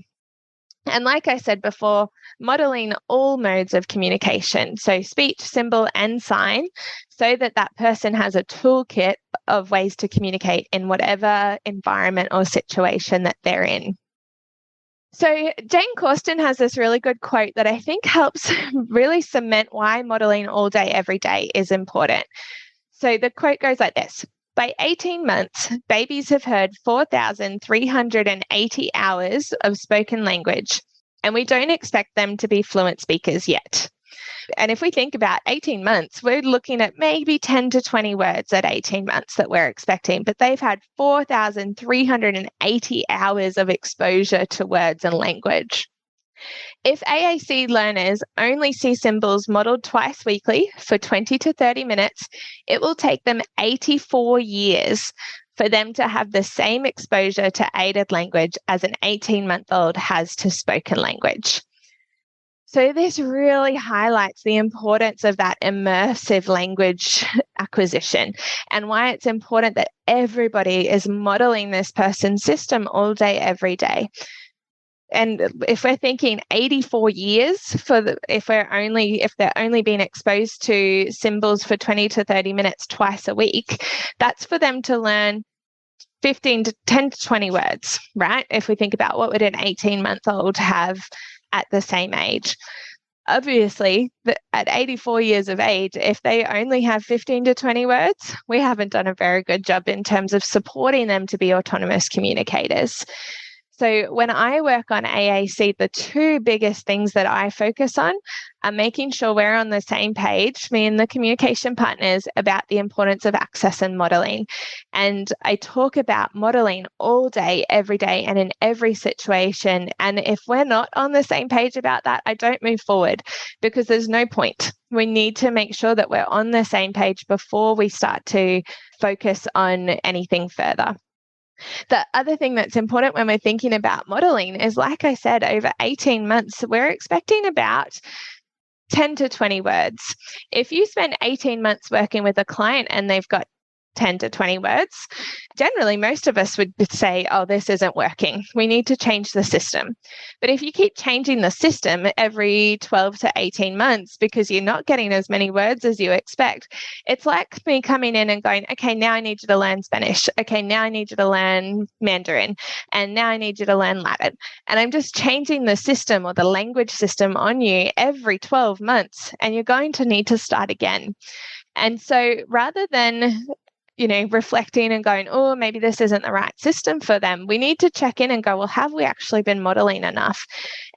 And like I said before, modeling all modes of communication, so speech, symbol, and sign, so that that person has a toolkit of ways to communicate in whatever environment or situation that they're in. So Jane Corsten has this really good quote that I think helps really cement why modeling all day, every day is important. So the quote goes like this: by 18 months, babies have heard 4,380 hours of spoken language, and we don't expect them to be fluent speakers yet. And if we think about 18 months, we're looking at maybe 10 to 20 words at 18 months that we're expecting, but they've had 4,380 hours of exposure to words and language. If AAC learners only see symbols modeled twice weekly for 20 to 30 minutes, it will take them 84 years for them to have the same exposure to aided language as an 18-month-old has to spoken language. So this really highlights the importance of that immersive language acquisition and why it's important that everybody is modeling this person's system all day, every day. And if we're thinking 84 years if they're only being exposed to symbols for 20 to 30 minutes twice a week, that's for them to learn 10 to 20 words, right? If we think about what would an 18-month-old have at the same age. Obviously, at 84 years of age, if they only have 15 to 20 words, we haven't done a very good job in terms of supporting them to be autonomous communicators. So when I work on AAC, the two biggest things that I focus on are making sure we're on the same page, me and the communication partners, about the importance of access and modeling. And I talk about modeling all day, every day, and in every situation. And if we're not on the same page about that, I don't move forward because there's no point. We need to make sure that we're on the same page before we start to focus on anything further. The other thing that's important when we're thinking about modeling is, like I said, over 18 months, we're expecting about 10 to 20 words. If you spend 18 months working with a client and they've got 10 to 20 words, generally most of us would say, oh, this isn't working. We need to change the system. But if you keep changing the system every 12 to 18 months because you're not getting as many words as you expect, it's like me coming in and going, okay, now I need you to learn Spanish. Okay, now I need you to learn Mandarin. And now I need you to learn Latin. And I'm just changing the system or the language system on you every 12 months, and you're going to need to start again. And so rather than reflecting and going, oh, maybe this isn't the right system for them, we need to check in and go, well, have we actually been modeling enough?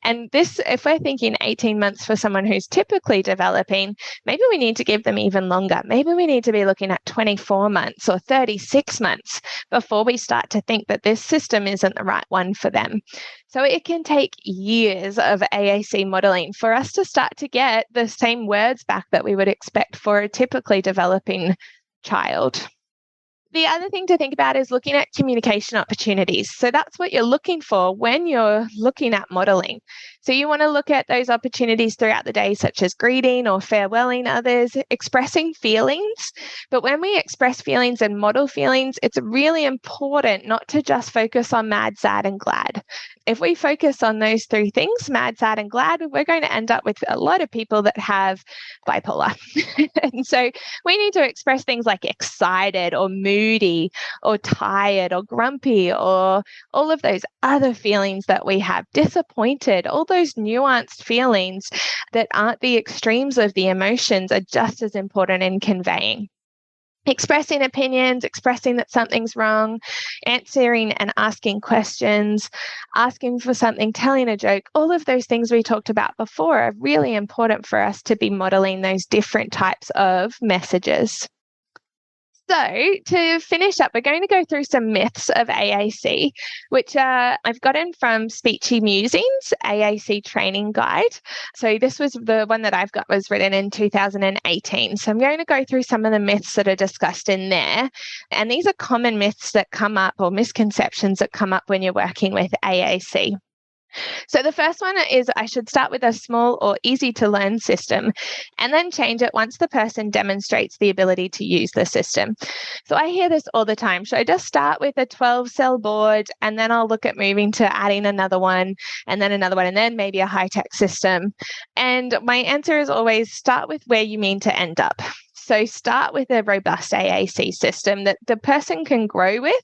And this, if we're thinking 18 months for someone who's typically developing, maybe we need to give them even longer. Maybe we need to be looking at 24 months or 36 months before we start to think that this system isn't the right one for them. So it can take years of AAC modeling for us to start to get the same words back that we would expect for a typically developing child. The other thing to think about is looking at communication opportunities. So that's what you're looking for when you're looking at modeling. So you want to look at those opportunities throughout the day, such as greeting or farewelling others, expressing feelings. But when we express feelings and model feelings, it's really important not to just focus on mad, sad, and glad. If we focus on those three things, mad, sad, and glad, we're going to end up with a lot of people that have bipolar. And so we need to express things like excited or moody or tired or grumpy or all of those other feelings that we have, disappointed, all those nuanced feelings that aren't the extremes of the emotions are just as important in conveying. Expressing opinions, expressing that something's wrong, answering and asking questions, asking for something, telling a joke, all of those things we talked about before are really important for us to be modeling those different types of messages. So to finish up, we're going to go through some myths of AAC, which I've gotten from Speechy Musings, AAC training guide. So this was the one that I've got was written in 2018. So I'm going to go through some of the myths that are discussed in there. And these are common myths that come up or misconceptions that come up when you're working with AAC. So the first one is I should start with a small or easy to learn system and then change it once the person demonstrates the ability to use the system. So I hear this all the time. Should I just start with a 12-cell board and then I'll look at moving to adding another one and then another one and then maybe a high-tech system? And my answer is always start with where you mean to end up. So start with a robust AAC system that the person can grow with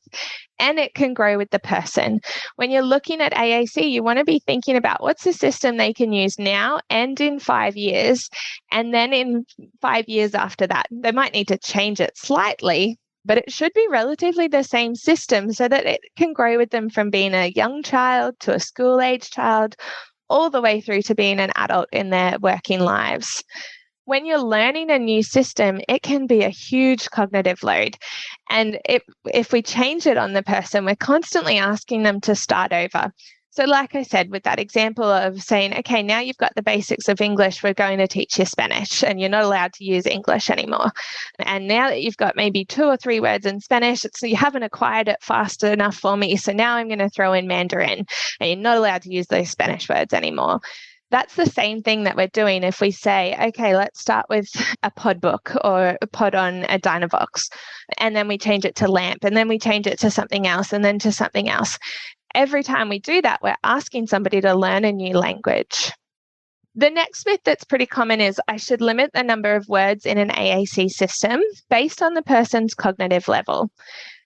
and it can grow with the person. When you're looking at AAC, you want to be thinking about what's the system they can use now and in 5 years. And then in 5 years after that, they might need to change it slightly, but it should be relatively the same system so that it can grow with them from being a young child to a school-age child, all the way through to being an adult in their working lives. When you're learning a new system, it can be a huge cognitive load. And if we change it on the person, we're constantly asking them to start over. So like I said, with that example of saying, okay, now you've got the basics of English, we're going to teach you Spanish, and you're not allowed to use English anymore. And now that you've got maybe 2 or 3 words in Spanish, you haven't acquired it fast enough for me. So now I'm going to throw in Mandarin, and you're not allowed to use those Spanish words anymore. That's the same thing that we're doing if we say, okay, let's start with a pod book or a pod on a Dynavox, and then we change it to lamp, and then we change it to something else, and then to something else. Every time we do that, we're asking somebody to learn a new language. The next myth that's pretty common is I should limit the number of words in an AAC system based on the person's cognitive level.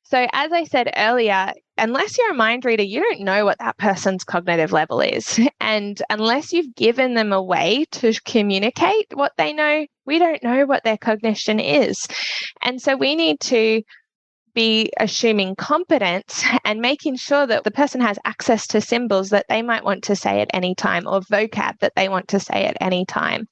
So as I said earlier, unless you're a mind reader, you don't know what that person's cognitive level is. And unless you've given them a way to communicate what they know, we don't know what their cognition is. And so we need to be assuming competence and making sure that the person has access to symbols that they might want to say at any time or vocab that they want to say at any time.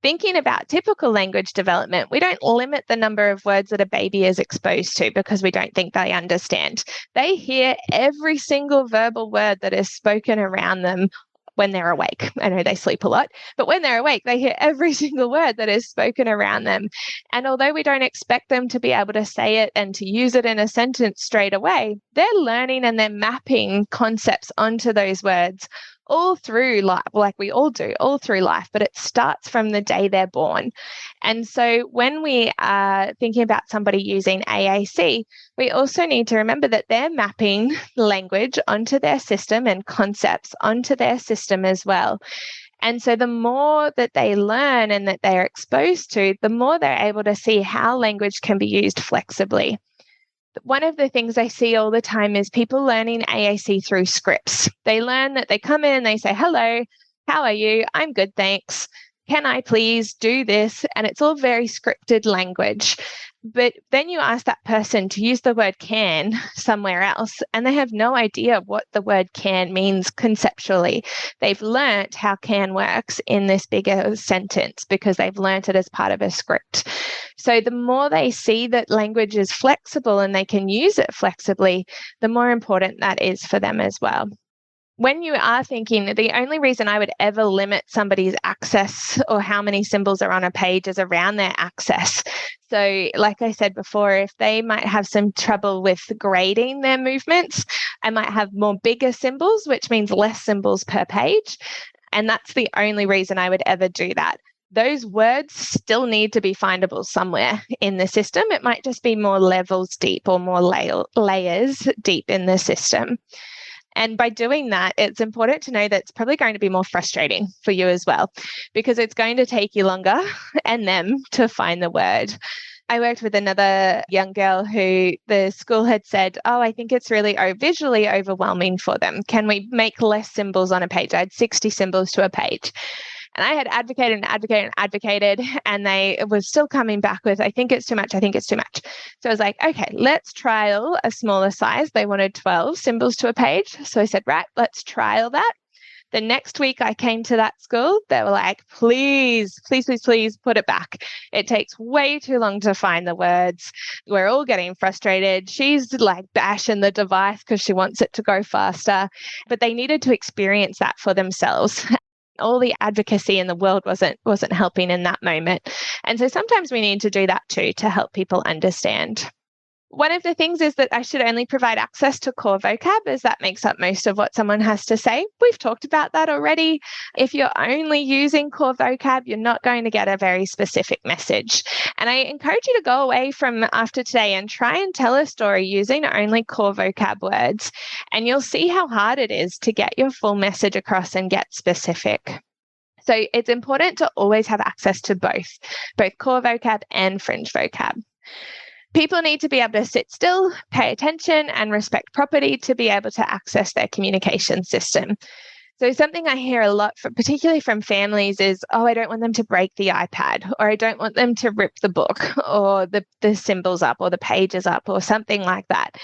Thinking about typical language development, we don't limit the number of words that a baby is exposed to because we don't think they understand. They hear every single verbal word that is spoken around them when they're awake. I know they sleep a lot, but when they're awake, they hear every single word that is spoken around them. And although we don't expect them to be able to say it and to use it in a sentence straight away, they're learning and they're mapping concepts onto those words all through life, like we all do, all through life, but it starts from the day they're born. And so when we are thinking about somebody using AAC, we also need to remember that they're mapping language onto their system and concepts onto their system as well. And so the more that they learn and that they're exposed to, the more they're able to see how language can be used flexibly. One of the things I see all the time is people learning AAC through scripts. They learn that they come in and they say, hello, how are you? I'm good, thanks. Can I please do this? And it's all very scripted language. But then you ask that person to use the word can somewhere else, and they have no idea what the word can means conceptually. They've learnt how can works in this bigger sentence because they've learnt it as part of a script. So the more they see that language is flexible and they can use it flexibly, the more important that is for them as well. When you are thinking, the only reason I would ever limit somebody's access or how many symbols are on a page is around their access. So like I said before, if they might have some trouble with grading their movements, I might have more bigger symbols, which means less symbols per page. And that's the only reason I would ever do that. Those words still need to be findable somewhere in the system. It might just be more levels deep or more layers deep in the system. And by doing that, it's important to know that it's probably going to be more frustrating for you as well, because it's going to take you longer and them to find the word. I worked with another young girl who the school had said, oh, I think it's really visually overwhelming for them. Can we make less symbols on a page? I had 60 symbols to a page. And I had advocated, and they were still coming back with, I think it's too much. So I was like, okay, let's trial a smaller size. They wanted 12 symbols to a page. So I said, right, let's trial that. The next week I came to that school, they were like, please, please, please, please put it back. It takes way too long to find the words. We're all getting frustrated. She's like bashing the device because she wants it to go faster. But they needed to experience that for themselves. All the advocacy in the world wasn't helping in that moment. And so sometimes we need to do that too to help people understand. One of the things is that I should only provide access to core vocab, as that makes up most of what someone has to say. We've talked about that already. If you're only using core vocab, you're not going to get a very specific message. And I encourage you to go away from after today and try and tell a story using only core vocab words. And you'll see how hard it is to get your full message across and get specific. So it's important to always have access to both core vocab and fringe vocab. People need to be able to sit still, pay attention, and respect property to be able to access their communication system. So something I hear a lot, particularly from families, is, I don't want them to break the iPad, or I don't want them to rip the book or the symbols up or the pages up or something like that.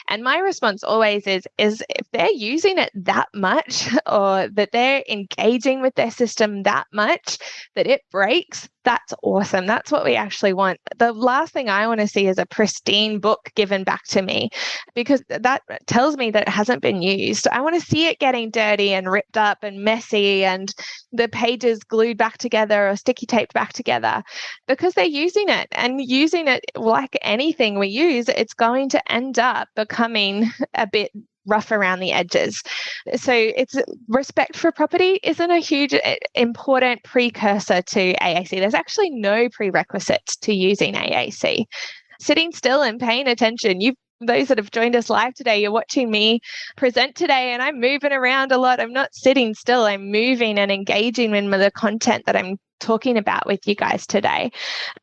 And my response always is if they're using it that much or that they're engaging with their system that much that it breaks, that's awesome. That's what we actually want. The last thing I want to see is a pristine book given back to me, because that tells me that it hasn't been used. I want to see it getting dirty and ripped up and messy and the pages glued back together or sticky taped back together, because they're using it, and using it like anything we use, it's going to end up becoming a bit rough around the edges. So it's respect for property isn't a huge important precursor to AAC. There's actually no prerequisites to using AAC. Sitting still and paying attention. Those that have joined us live today, you're watching me present today, and I'm moving around a lot. I'm not sitting still. I'm moving and engaging in the content that I'm talking about with you guys today,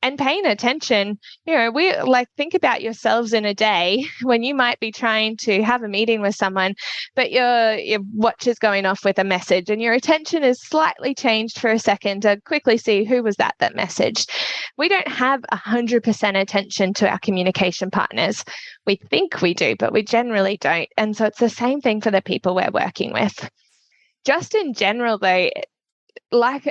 and paying attention. Think about yourselves in a day when you might be trying to have a meeting with someone, but your watch is going off with a message and your attention is slightly changed for a second to quickly see who was that messaged. We don't have 100% attention to our communication partners. We think we do, but we generally don't. And so it's the same thing for the people we're working with. Just in general, though, like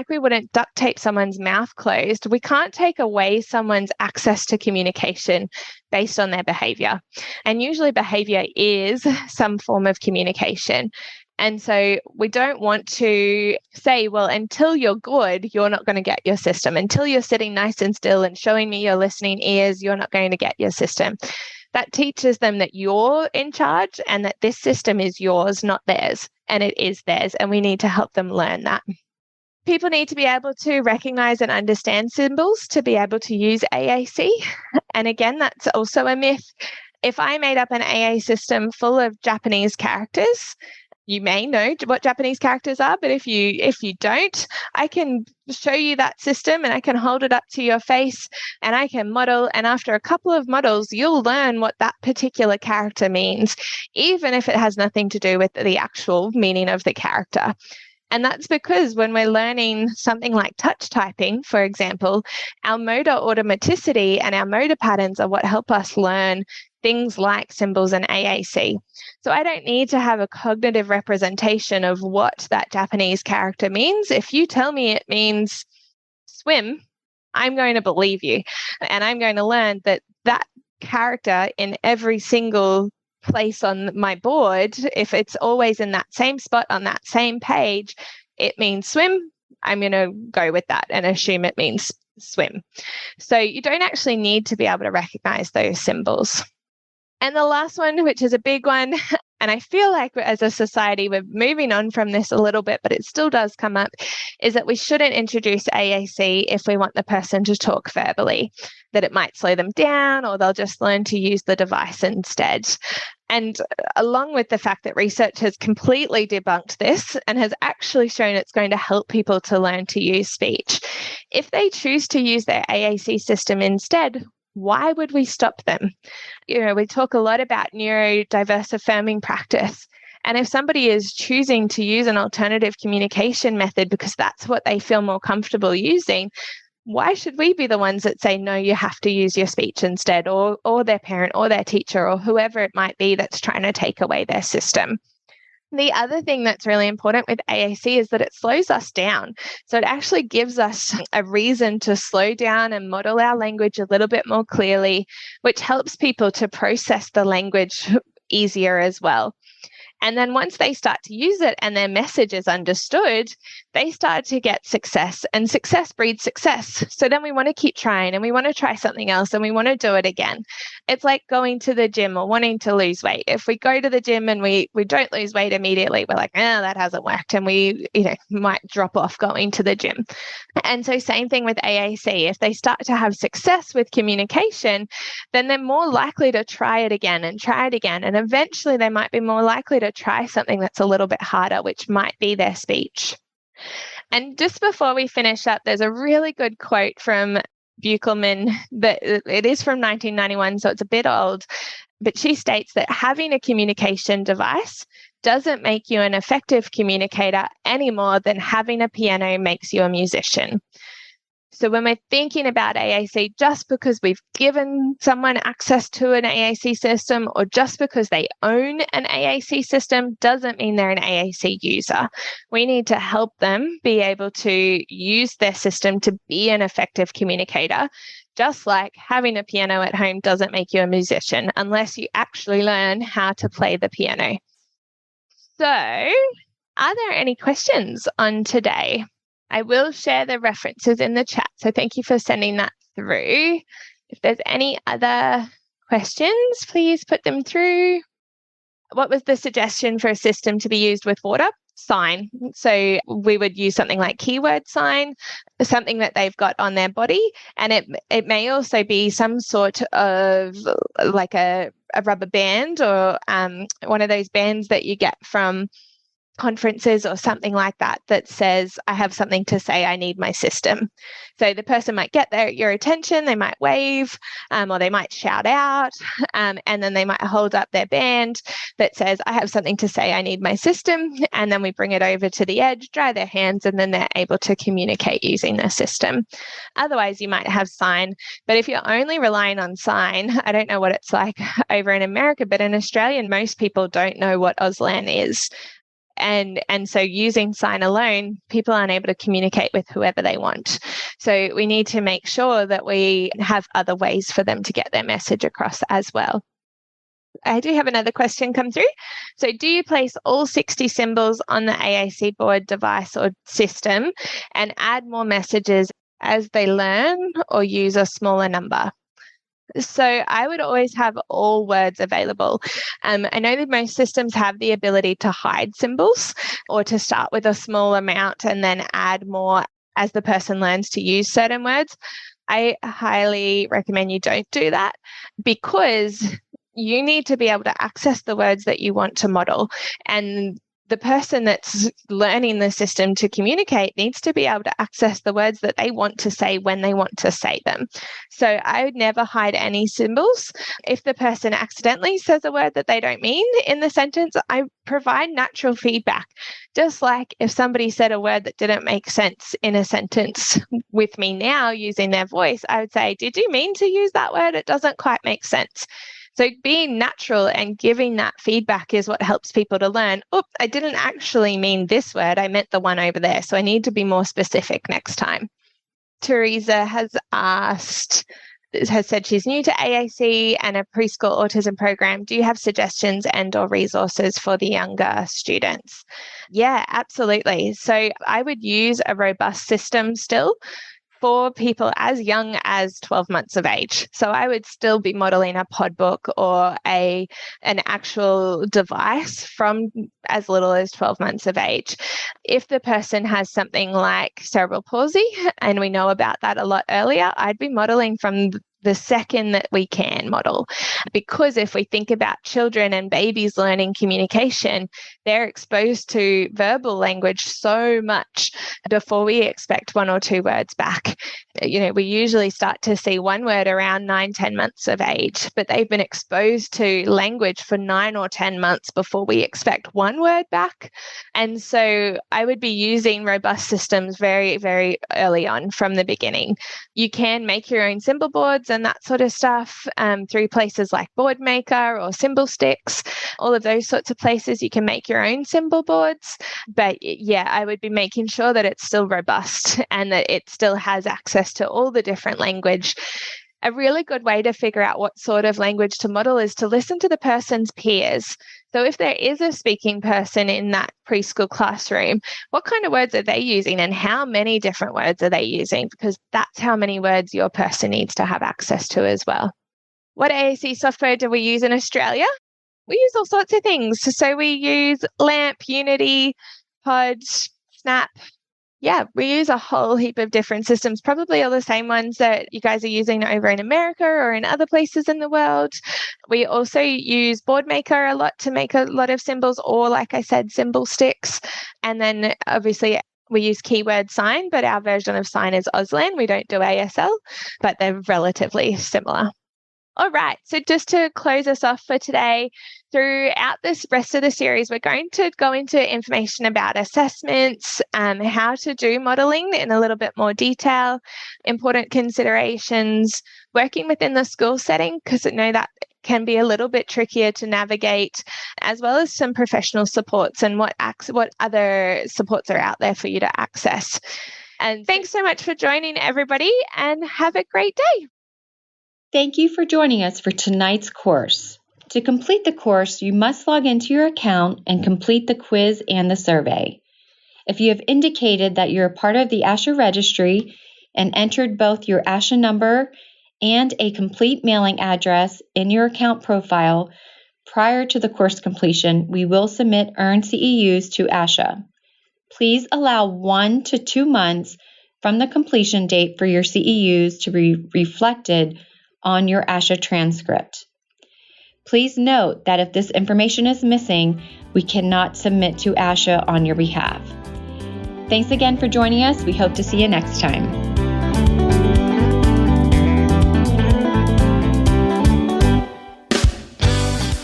we wouldn't duct tape someone's mouth closed, we can't take away someone's access to communication based on their behavior. And usually behavior is some form of communication. And so we don't want to say, well, until you're good, you're not going to get your system. Until you're sitting nice and still and showing me your listening ears, you're not going to get your system. That teaches them that you're in charge and that this system is yours, not theirs. And it is theirs. And we need to help them learn that. People need to be able to recognize and understand symbols to be able to use AAC. And again, that's also a myth. If I made up an AA system full of Japanese characters, you may know what Japanese characters are, but if you don't, I can show you that system and I can hold it up to your face and I can model. And after a couple of models, you'll learn what that particular character means, even if it has nothing to do with the actual meaning of the character. And that's because when we're learning something like touch typing, for example, our motor automaticity and our motor patterns are what help us learn things like symbols and AAC. So I don't need to have a cognitive representation of what that Japanese character means. If you tell me it means swim, I'm going to believe you. And I'm going to learn that that character in every single place on my board, if it's always in that same spot on that same page, it means swim. I'm going to go with that and assume it means swim. So you don't actually need to be able to recognize those symbols. And the last one, which is a big one, and I feel like as a society, we're moving on from this a little bit, but it still does come up, is that we shouldn't introduce AAC if we want the person to talk verbally, that it might slow them down or they'll just learn to use the device instead. And along with the fact that research has completely debunked this and has actually shown it's going to help people to learn to use speech, if they choose to use their AAC system instead, why would we stop them? We talk a lot about neurodiverse affirming practice. And if somebody is choosing to use an alternative communication method because that's what they feel more comfortable using, why should we be the ones that say, no, you have to use your speech instead, or their parent or their teacher or whoever it might be that's trying to take away their system? The other thing that's really important with AAC is that it slows us down. So it actually gives us a reason to slow down and model our language a little bit more clearly, which helps people to process the language easier as well. And then once they start to use it and their message is understood, they start to get success, and success breeds success. So then we want to keep trying, and we want to try something else, and we want to do it again. It's like going to the gym or wanting to lose weight. If we go to the gym and we don't lose weight immediately, we're like, that hasn't worked. And we might drop off going to the gym. And so same thing with AAC. If they start to have success with communication, then they're more likely to try it again and try it again. And eventually they might be more likely to try something that's a little bit harder, which might be their speech. And just before we finish up, there's a really good quote from Buchelman that it is from 1991, so it's a bit old, but she states that having a communication device doesn't make you an effective communicator any more than having a piano makes you a musician. So when we're thinking about AAC, just because we've given someone access to an AAC system or just because they own an AAC system doesn't mean they're an AAC user. We need to help them be able to use their system to be an effective communicator, just like having a piano at home doesn't make you a musician unless you actually learn how to play the piano. So, are there any questions on today? I will share the references in the chat, so thank you for sending that through. If there's any other questions, please put them through. What was the suggestion for a system to be used with water? Sign. So we would use something like keyword sign, something that they've got on their body, and it may also be some sort of like a rubber band or one of those bands that you get from conferences or something like that that says, I have something to say, I need my system. So the person might get your attention, they might wave or they might shout out, and then they might hold up their band that says, I have something to say, I need my system. And then we bring it over to the edge, dry their hands, and then they're able to communicate using their system. Otherwise, you might have sign. But if you're only relying on sign, I don't know what it's like over in America, but in Australia, most people don't know what Auslan is. And so using sign alone, people aren't able to communicate with whoever they want. So we need to make sure that we have other ways for them to get their message across as well. I do have another question come through. So do you place all 60 symbols on the AAC board device or system and add more messages as they learn, or use a smaller number? So I would always have all words available. I know that most systems have the ability to hide symbols or to start with a small amount and then add more as the person learns to use certain words. I highly recommend you don't do that, because you need to be able to access the words that you want to model. And the person that's learning the system to communicate needs to be able to access the words that they want to say when they want to say them. So I would never hide any symbols. If the person accidentally says a word that they don't mean in the sentence, I provide natural feedback. Just like if somebody said a word that didn't make sense in a sentence with me now using their voice, I would say, did you mean to use that word? It doesn't quite make sense. So being natural and giving that feedback is what helps people to learn, I didn't actually mean this word, I meant the one over there. So I need to be more specific next time. Teresa has said she's new to AAC and a preschool autism program. Do you have suggestions and/or resources for the younger students? Yeah, absolutely. So I would use a robust system still for people as young as 12 months of age. So I would still be modeling a pod book or an actual device from as little as 12 months of age. If the person has something like cerebral palsy, and we know about that a lot earlier, I'd be modeling from the second that we can model. Because if we think about children and babies learning communication, they're exposed to verbal language so much before we expect one or two words back. We usually start to see one word around 9-10 months of age, but they've been exposed to language for 9 or 10 months before we expect one word back. And so I would be using robust systems very, very early on from the beginning. You can make your own symbol boards. keywords and that sort of stuff through places like Boardmaker or Symbol Sticks, all of those sorts of places. You can make your own symbol boards. But yeah, I would be making sure that it's still robust and that it still has access to all the different language. A really good way to figure out what sort of language to model is to listen to the person's peers. So if there is a speaking person in that preschool classroom, what kind of words are they using and how many different words are they using? Because that's how many words your person needs to have access to as well. What AAC software do we use in Australia? We use all sorts of things. So we use LAMP, Unity, Pod, Snap. Yeah, we use a whole heap of different systems, probably all the same ones that you guys are using over in America or in other places in the world. We also use Boardmaker a lot to make a lot of symbols, or like I said, Symbol Sticks. And then obviously we use keyword sign, but our version of sign is Auslan. We don't do ASL, but they're relatively similar. All right, so just to close us off for today, throughout this rest of the series, we're going to go into information about assessments, how to do modelling in a little bit more detail, important considerations, working within the school setting, because I know that can be a little bit trickier to navigate, as well as some professional supports and what other supports are out there for you to access. And thanks so much for joining, everybody, and have a great day. Thank you for joining us for tonight's course. To complete the course, you must log into your account and complete the quiz and the survey. If you have indicated that you're a part of the ASHA registry and entered both your ASHA number and a complete mailing address in your account profile prior to the course completion, we will submit earned CEUs to ASHA. Please allow 1 to 2 months from the completion date for your CEUs to be reflected on your ASHA transcript. Please note that if this information is missing, we cannot submit to ASHA on your behalf. Thanks again for joining us. We hope to see you next time.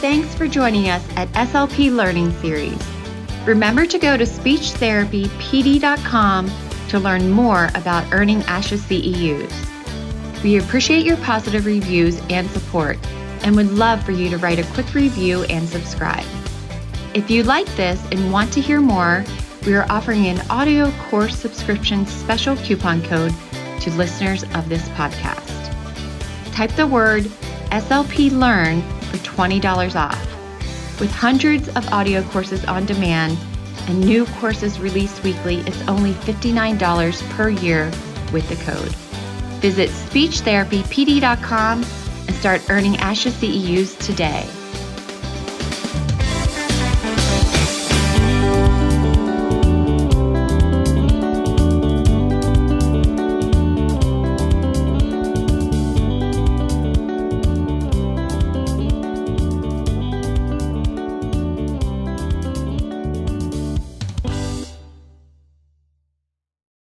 Thanks for joining us at SLP Learning Series. Remember to go to speechtherapypd.com to learn more about earning ASHA CEUs. We appreciate your positive reviews and support and would love for you to write a quick review and subscribe. If you like this and want to hear more, we are offering an audio course subscription special coupon code to listeners of this podcast. Type the word SLP Learn for $20 off. With hundreds of audio courses on demand and new courses released weekly, it's only $59 per year with the code. Visit speechtherapypd.com and start earning ASHA CEUs today.